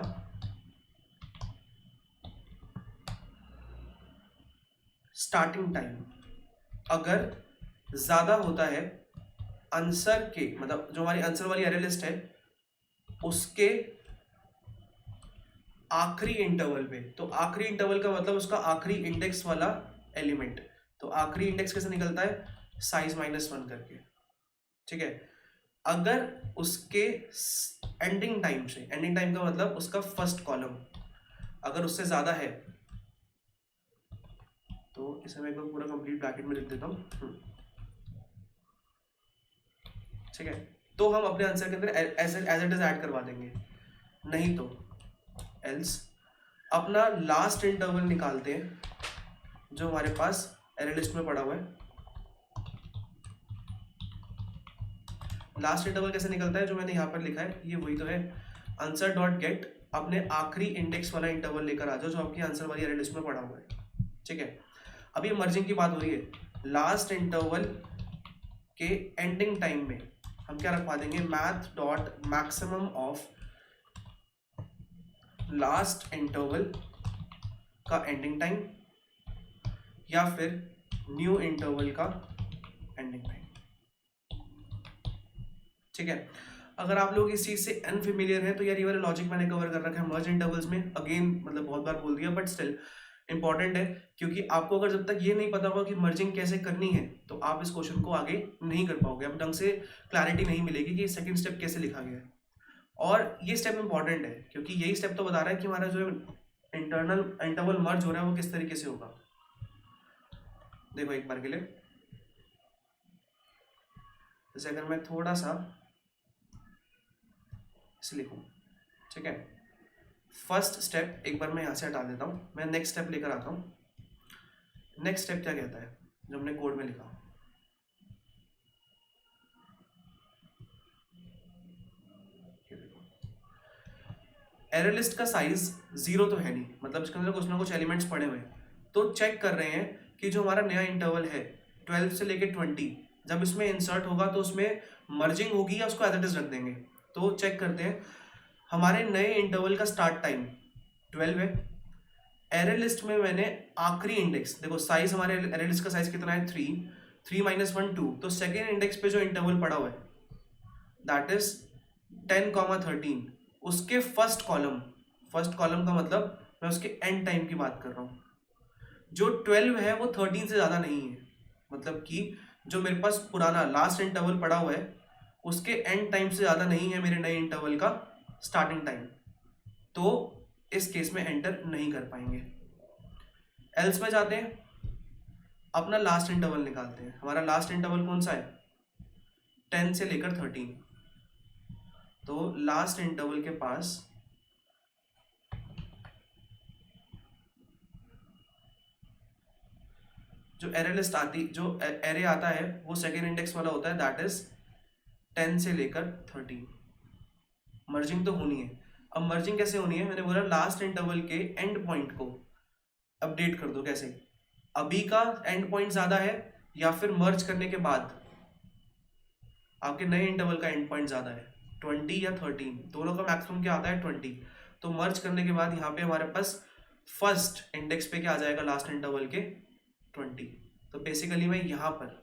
स्टार्टिंग टाइम अगर ज़्यादा होता है आंसर के, मतलब जो हमारी आंसर वाली एरे लिस्ट है उसके आखिरी इंटरवल पे, तो आखिरी इंटरवल का मतलब उसका आखिरी इंडेक्स वाला एलिमेंट, तो आखिरी इंडेक्स कैसे निकलता है, साइज -1 करके, ठीक है। अगर उसके एंडिंग टाइम से, एंडिंग टाइम का मतलब उसका फर्स्ट कॉलम अगर उससे ज्यादा है, तो इसे मैं एक बार पूरा कंप्लीट ब्रैकेट में लिख देता हूँ, ठीक है। तो हम अपने आंसर के अंदर एज इट इज ऐड करवा देंगे, नहीं तो एल्स अपना लास्ट इंटरवल निकालते हैं जो हमारे पास एरे लिस्ट में पड़ा हुआ है। लास्ट इंटरवल कैसे निकलता है, जो मैंने यहाँ पर लिखा है ये वही तो है, आंसर डॉट गेट अपने आखिरी इंडेक्स वाला इंटरवल लेकर आ जाओ जो आपकी आंसर वाली एरे लिस्ट में पड़ा हुआ है, ठीक है। अब ये मर्जिंग की बात हो रही है, लास्ट इंटरवल के एंडिंग टाइम में हम क्या रखवा देंगे, math dot maximum of last interval का एंडिंग टाइम या फिर न्यू इंटरवल का एंडिंग टाइम, ठीक है। अगर आप लोग इस चीज से अनफेमिलियर हैं तो यार ये वाला लॉजिक मैंने कवर कर रखा है मर्ज इंटरवल्स में, अगेन मतलब बहुत बार बोल दिया बट स्टिल इंपॉर्टेंट है, क्योंकि आपको अगर जब तक ये नहीं पता होगा कि मर्जिंग कैसे करनी है तो आप इस क्वेश्चन को आगे नहीं कर पाओगे, अब ढंग से क्लैरिटी नहीं मिलेगी कि सेकंड स्टेप कैसे लिखा गया है। और ये स्टेप इंपॉर्टेंट है क्योंकि यही स्टेप तो बता रहा है कि हमारा जो इंटरनल इंटरवल मर्ज हो रहा है वो किस तरीके से होगा। देखो एक बार के लिए, जैसे अगर मैं थोड़ा सा इसे लिखूं, ठीक है, फर्स्ट स्टेप एक बार मैं यहाँ से हटा देता हूँ, मैं नेक्स्ट स्टेप लेकर आता हूँ। नेक्स्ट स्टेप क्या कहता है जो हमने कोड में लिखा, एरे लिस्ट का साइज 0 तो है नहीं, मतलब इसके अंदर कुछ ना कुछ एलिमेंट्स पड़े हुए हैं, तो चेक कर रहे हैं कि जो हमारा नया इंटरवल है 12 से लेके 20, जब इसमें इंसर्ट होगा तो उसमें मर्जिंग होगी या उसको एज इट इज रख देंगे। तो चेक करते हैं, हमारे नए इंटरवल का स्टार्ट टाइम 12 है, एरे लिस्ट में मैंने आखिरी इंडेक्स, देखो साइज हमारे एरे लिस्ट का साइज कितना है 3 -1 2, तो सेकेंड इंडेक्स पे जो इंटरवल पड़ा हुआ है दैट इज 10, 13, उसके फर्स्ट कॉलम का मतलब मैं उसके एंड टाइम की बात कर रहा हूँ। जो 12 है वो 13 से ज़्यादा नहीं है, मतलब कि जो मेरे पास पुराना लास्ट इंटरवल पड़ा हुआ है उसके एंड टाइम से ज़्यादा नहीं है मेरे नए इंटरवल का स्टार्टिंग टाइम, तो इस केस में एंटर नहीं कर पाएंगे। एल्स में जाते हैं, अपना लास्ट इंटरवल निकालते हैं। हमारा लास्ट इंटरवल कौन सा है, 10 से लेकर 13, तो लास्ट इंटरवल के पास जो एरे लिस्ट आती, जो एरे आता है वो सेकेंड इंडेक्स वाला होता है दैट इज 10 से लेकर 13। मर्जिंग तो होनी है, अब मर्जिंग कैसे होनी है, मैंने बोला लास्ट इंटरवल के एंड पॉइंट को अपडेट कर दो। कैसे, अभी का एंड पॉइंट ज्यादा है या फिर मर्ज करने के बाद आपके नए इंटरवल का एंड पॉइंट ज्यादा है, 20 या 13, दोनों का मैक्सिमम क्या आता है 20, तो मर्ज करने के बाद यहाँ पे हमारे पास फर्स्ट इंडेक्स पे क्या आ जाएगा लास्ट इंटरवल के 20, तो बेसिकली मैं यहाँ पर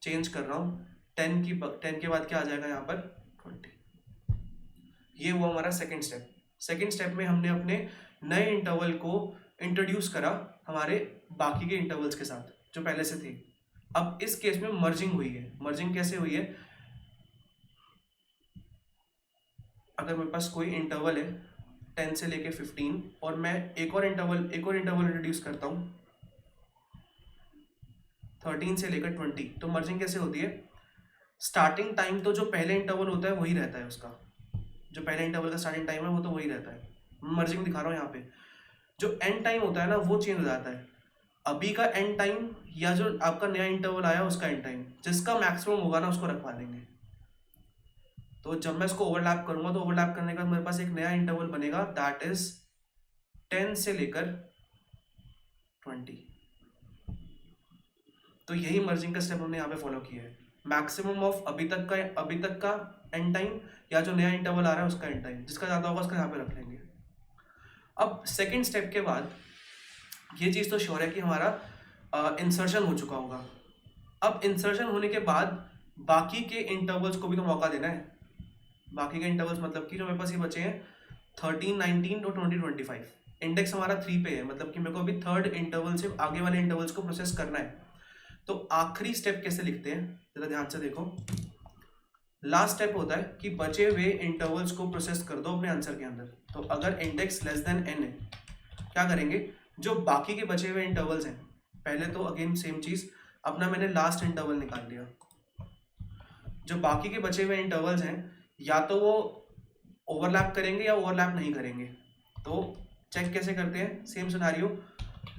चेंज कर रहा हूँ 10 के बाद क्या आ जाएगा यहाँ पर 20। ये हुआ हमारा सेकेंड स्टेप। सेकेंड स्टेप में हमने अपने नए इंटरवल को इंट्रोड्यूस करा हमारे बाकी के इंटरवल्स के साथ जो पहले से थे। अब इस केस में मर्जिंग हुई है। मर्जिंग कैसे हुई है, अगर मेरे पास कोई इंटरवल है 10 से लेके 15 और मैं एक और इंटरवल इंट्रोड्यूस करता हूँ 13 से लेकर 20, तो मर्जिंग कैसे होती है, स्टार्टिंग टाइम तो जो पहले इंटरवल होता है वही रहता है, उसका जो पहले इंटरवल का स्टार्टिंग टाइम है वो तो वही रहता है। मैं मर्जिंग दिखा रहा हूँ यहाँ पे, जो एंड टाइम होता है ना वो चेंज हो जाता है। अभी का एंड टाइम या जो आपका नया इंटरवल आया उसका एंड टाइम, जिसका मैक्सिमम होगा ना उसको रखवा देंगे। तो जब मैं इसको ओवरलैप करूंगा तो ओवरलैप करने के बाद मेरे पास एक नया इंटरवल बनेगा दैट इज 10 से लेकर 20। तो यही मर्जिंग का स्टेप हमने यहाँ पे फॉलो किया है, मैक्सिमम ऑफ अभी तक का एंड टाइम या जो नया इंटरवल आ रहा है उसका एंड टाइम, जिसका ज्यादा होगा उसका यहाँ पे रख लेंगे। अब सेकेंड स्टेप के बाद ये चीज तो श्योर है कि हमारा इंसर्शन हो चुका होगा। अब इंसर्शन होने के बाद बाकी के इंटरवल्स को भी तो मौका देना है। बाकी के इंटरवल्स मतलब कि जो मेरे पास ये बचे हैं 13, 19 और 20, 25, इंडेक्स हमारा 3 पे है, मतलब कि मेरे को अभी थर्ड इंटरवल से आगे वाले इंटरवल्स को प्रोसेस करना है। तो आखिरी स्टेप कैसे लिखते हैं जरा ध्यान से देखो। लास्ट स्टेप होता है कि बचे हुए इंटरवल्स को प्रोसेस कर दो अपने आंसर के अंदर। तो अगर इंडेक्स लेस देन n है, क्या करेंगे, जो बाकी के बचे हुए इंटरवल्स हैं, पहले तो अगेन सेम चीज, अपना मैंने लास्ट इंटरवल निकाल लिया। जो बाकी के बचे हुए इंटरवल्स हैं या तो वो ओवरलैप करेंगे या ओवरलैप नहीं करेंगे। तो चेक कैसे करते हैं, सेम सिनेरियो,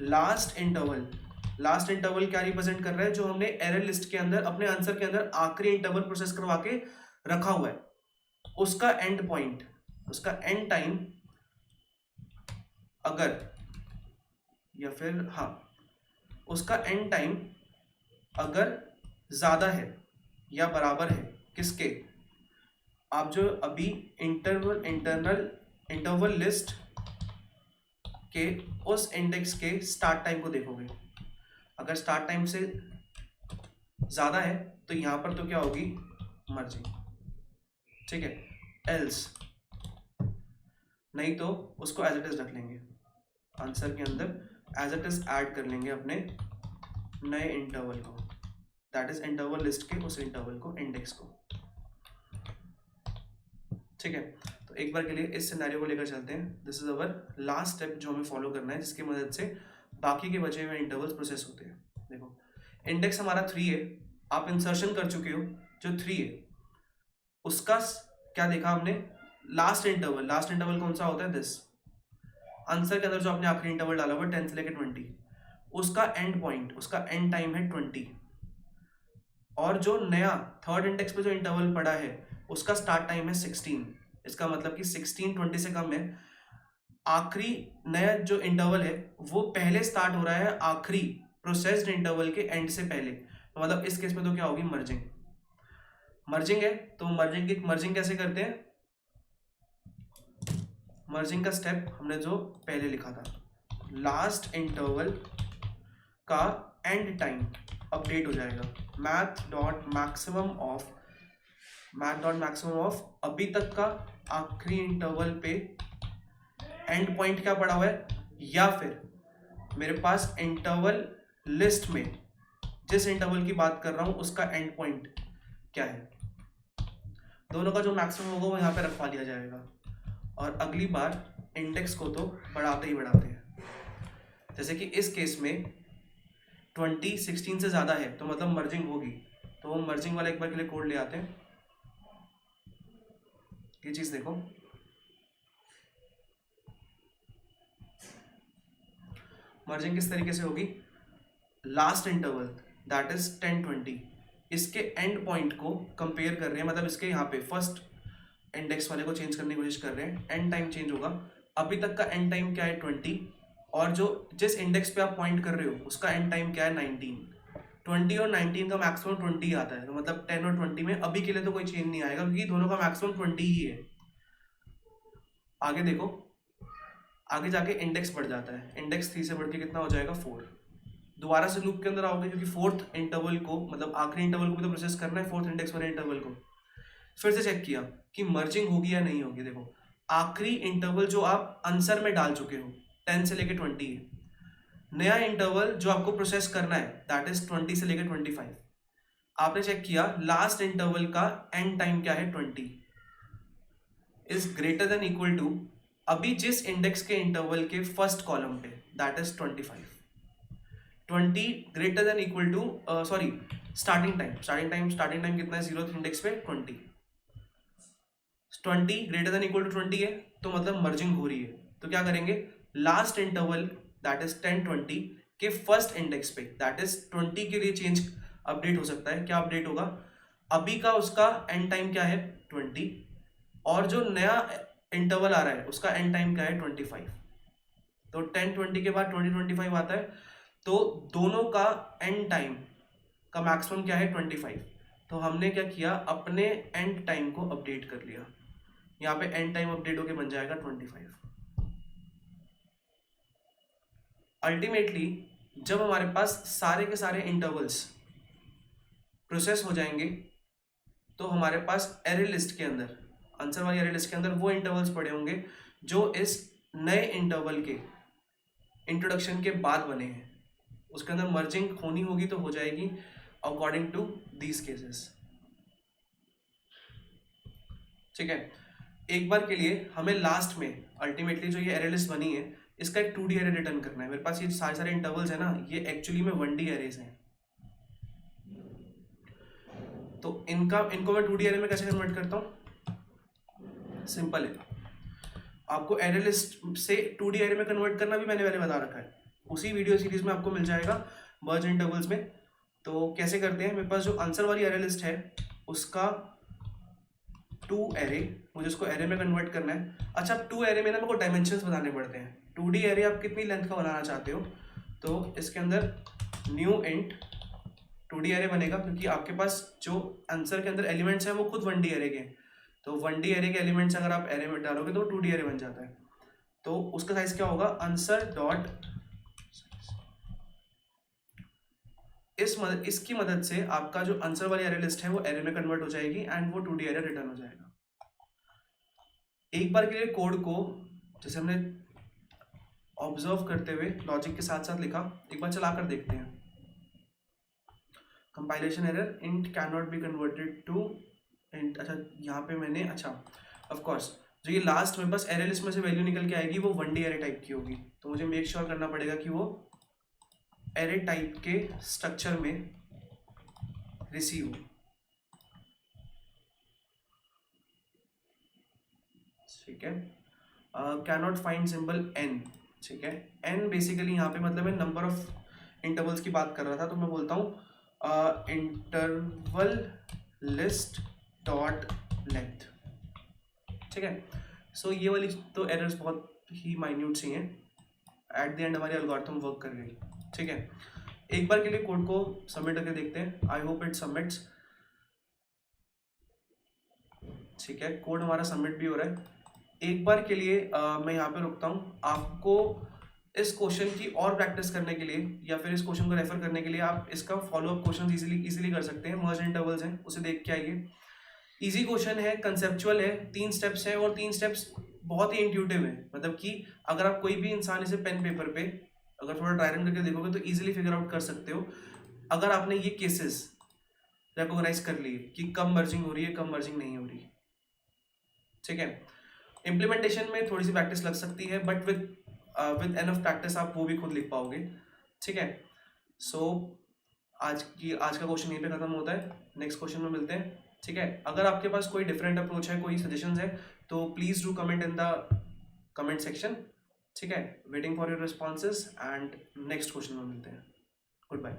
लास्ट इंटरवल क्या रिप्रेजेंट कर रहा है, जो हमने एरर लिस्ट के अंदर अपने आंसर के अंदर आखिरी इंटरवल प्रोसेस करवा के रखा हुआ है, उसका एंड पॉइंट, उसका एंड टाइम अगर, या फिर हाँ, उसका एंड टाइम अगर ज्यादा है या बराबर है किसके, आप जो अभी इंटरवल लिस्ट के उस इंडेक्स के स्टार्ट टाइम को देखोगे। अगर स्टार्ट टाइम से ज्यादा है तो यहां पर तो क्या होगी, मर्जिंग, ठीक है, एल्स नहीं तो उसको एज इट इज रख लेंगे, आंसर के अंदर एज इट इज ऐड कर लेंगे अपने नए इंटरवल को, दैट इज इंटरवल लिस्ट के उस इंटरवल को, इंडेक्स को, ठीक है। तो एक बार के लिए इस सिनेरियो को लेकर चलते हैं। This is our last step जो हमें फॉलो करना है, जिसकी मदद से बाकी के बचे हुए इंटरवल्स प्रोसेस होते हैं। देखो इंडेक्स हमारा 3 है, आप इंसर्शन कर चुके हो, जो 3 है उसका क्या देखा हमने, लास्ट इंटरवल कौन सा होता है, दिस, आंसर के अंदर जो आपने आखिरी इंटरवल डाला हुआ 10 से लेकर 20, उसका एंड पॉइंट, उसका एंड टाइम है 20, और जो नया थर्ड इंडेक्स पे जो इंटरवल पड़ा है उसका स्टार्ट टाइम है 16। इसका मतलब कि 16 20 से कम है। आखिरी नया जो इंटरवल है वो पहले स्टार्ट हो रहा है आखिरी प्रोसेस्ड इंटरवल के एंड से पहले। तो मतलब इस केस में तो क्या होगी, मर्जिंग है। तो मर्जिंग कैसे करते हैं, मर्जिंग का स्टेप हमने जो पहले लिखा था, लास्ट इंटरवल का एंड टाइम अपडेट हो जाएगा, मैथ डॉट मैक्सिमम ऑफ अभी तक का आखिरी इंटरवल पे एंड पॉइंट क्या पड़ा हुआ है, या फिर मेरे पास इंटरवल लिस्ट में जिस इंटरवल की बात कर रहा हूं उसका एंड पॉइंट क्या है, दोनों का जो मैक्सिमम होगा वो यहाँ पे रखवा दिया जाएगा। और अगली बार इंडेक्स को तो बढ़ाते ही बढ़ाते हैं। जैसे कि इस केस में 20 16 से ज्यादा है तो मतलब मर्जिंग होगी, तो हम मर्जिंग वाला एक बार के लिए कोड ले आते हैं। ये चीज देखो, मर्जिंग किस तरीके से होगी, लास्ट इंटरवल दैट इज 10 20, इसके एंड पॉइंट को कंपेयर कर रहे हैं, मतलब इसके यहाँ पे फर्स्ट इंडेक्स वाले को चेंज करने की कोशिश कर रहे हैं, एंड टाइम चेंज होगा, अभी तक का एंड टाइम क्या है 20, और जो जिस इंडेक्स पे आप पॉइंट कर रहे हो उसका एंड टाइम क्या है 19। 20 और 19 का मैक्सिमम 20 आता है, तो मतलब 10 और 20 में अभी के लिए तो कोई चेंज नहीं आएगा क्योंकि दोनों का मैक्सिमम 20 ही है। आगे देखो, आगे जाके इंडेक्स बढ़ जाता है, इंडेक्स 3 से बढ़ के कितना हो जाएगा 4। दोबारा से लूप के अंदर आओगे क्योंकि फोर्थ इंटरवल को, मतलब आखिरी इंटरवल को भी तो प्रोसेस करना है, फोर्थ इंडेक्स वाले इंटरवल को। फिर से चेक किया कि मर्जिंग होगी या नहीं होगी। देखो आखिरी इंटरवल जो आप आंसर में डाल चुके हो 10 से लेकर 20 है, नया इंटरवल जो आपको प्रोसेस करना है दैट इज 20 से लेकर 25। आपने चेक किया लास्ट इंटरवल का एंड टाइम क्या है 20 is greater than equal to अभी जिस इंडेक्स के इंटरवल के फर्स्ट कॉलम पे that is 25। 20 greater than equal to sorry starting time कितना है 0th इंडेक्स पे 20 ग्रेटर देन इक्वल टू 20 है, तो मतलब मर्जिंग हो रही है। तो क्या करेंगे, लास्ट इंटरवल दैट इज 10 20 के फर्स्ट इंडेक्स पे दैट इज 20 के लिए चेंज अपडेट हो सकता है। क्या अपडेट होगा, अभी का उसका एंड टाइम क्या है 20, और जो नया इंटरवल आ रहा है उसका एंड टाइम क्या है 25। तो 10 20 के बाद 20 25 आता है, तो दोनों का एंड टाइम का मैक्सिमम क्या है 25। तो हमने क्या किया, अपने एंड टाइम को अपडेट कर लिया, यहाँ पे एंड टाइम अपडेट होके बन जाएगा 25। अल्टीमेटली जब हमारे पास सारे के सारे इंटरवल्स प्रोसेस हो जाएंगे तो हमारे पास एरे लिस्ट के अंदर, आंसर वाली एरे लिस्ट के अंदर वो इंटरवल्स पड़े होंगे जो इस नए इंटरवल के इंट्रोडक्शन के बाद बने हैं, उसके अंदर मर्जिंग होनी होगी तो हो जाएगी अकॉर्डिंग टू दीज केसेस। ठीक है, एक बार के लिए हमें लास्ट में अल्टीमेटली जो ये एरे लिस्ट बनी है इसका एक 2D एरे रिटर्न करना है। मेरे पास ये सारे सारे इंटरवल्स है ना, ये एक्चुअली में 1D एरेज हैं, तो इनको मैं 2D एरे में कैसे कन्वर्ट करता हूँ? सिंपल है, आपको एरे लिस्ट से 2D एरे में कन्वर्ट करना भी मैंने पहले बता रखा है, उसी वीडियो सीरीज में आपको मिल जाएगा मर्ज इंटरवल्स में। तो कैसे करते हैं, मेरे पास जो आंसर वाली एरे लिस्ट है उसका 2 एरे, मुझे उसको एरे में कन्वर्ट करना है। अच्छा, 2 एरे में ना मेरे को डायमेंशंस बताने पड़ते हैं। 2D एरे आप कितनी लेंथ का बनाना चाहते हो, तो इसके अंदर न्यू इंट 2D एरे बनेगा, क्योंकि आपके पास जो आंसर के अंदर एलिमेंट्स हैं वो खुद 1D एरे के हैं, तो 1D एरे के एलिमेंट्स अगर आप एरे में डालोगे तो 2D एरे बन जाता है। तो उसका साइज क्या होगा, आंसर डॉट, इसकी मदद से आपका जो आंसर वाली एरे लिस्ट है वो एरे में कन्वर्ट हो जाएगी एंड वो 2D एरे रिटर्न हो जाएगा। एक बार के लिए कोड को जैसे हमने ऑब्जर्व करते हुए लॉजिक के साथ साथ लिखा, एक बार चलाकर देखते हैं। Compilation error, int can not be converted to int. अच्छा, यहाँ पे मैंने, अच्छा ऑफ कोर्स जो ये लास्ट में बस एरे लिस्ट में से वैल्यू निकल के आएगी वो 1D एरे टाइप की होगी, तो मुझे मेक श्योर करना पड़ेगा कि वो एरे टाइप के स्ट्रक्चर में रिसीव हो। ठीक है, can not find symbol n। ठीक है, n बेसिकली यहाँ पे मतलब है नंबर ऑफ इंटरवल्स की बात कर रहा था, तो मैं बोलता हूँ इंटरवल लिस्ट डॉट लेंथ। ठीक है, सो ये वाली तो एरर्स बहुत ही माइन्यूट सी हैं, एट द एंड हमारी एल्गोरिथम वर्क कर गई। ठीक है, एक बार के लिए कोड को सबमिट करके देखते हैं, आई होप इट सबमिट्स। ठीक है, कोड हमारा सबमिट भी हो रहा है। एक बार के लिए मैं यहाँ पे रुकता हूँ, आपको इस क्वेश्चन की और प्रैक्टिस करने के लिए या फिर इस क्वेश्चन को रेफर करने के लिए आप इसका फॉलोअप क्वेश्चन इजीली कर सकते हैं। मर्ज इंटरवल्स हैं, उसे देख के आइए। इजी क्वेश्चन है, कंसेप्चुअल है, 3 स्टेप्स हैं और 3 स्टेप्स बहुत ही इंट्यूटिव है। मतलब कि अगर आप कोई भी इंसान इसे पेन पेपर पे अगर थोड़ा ट्राई रन करके देखोगे तो इजीली फिगर आउट कर सकते हो, अगर आपने ये केसेस रिकॉग्नाइज कर लिए कि कब मर्जिंग हो रही है, कब मर्जिंग नहीं हो रही। ठीक है, इम्प्लीमेंटेशन में थोड़ी सी प्रैक्टिस लग सकती है, बट विद एनफ प्रैक्टिस आप वो भी खुद लिख पाओगे। ठीक है, सो आज का क्वेश्चन यहीं पे खत्म होता है, नेक्स्ट क्वेश्चन में मिलते हैं। ठीक है, अगर आपके पास कोई डिफरेंट अप्रोच है, कोई सजेशंस है, तो please do comment in the comment section. ठीक है, waiting for your responses and next question में मिलते हैं। Good bye.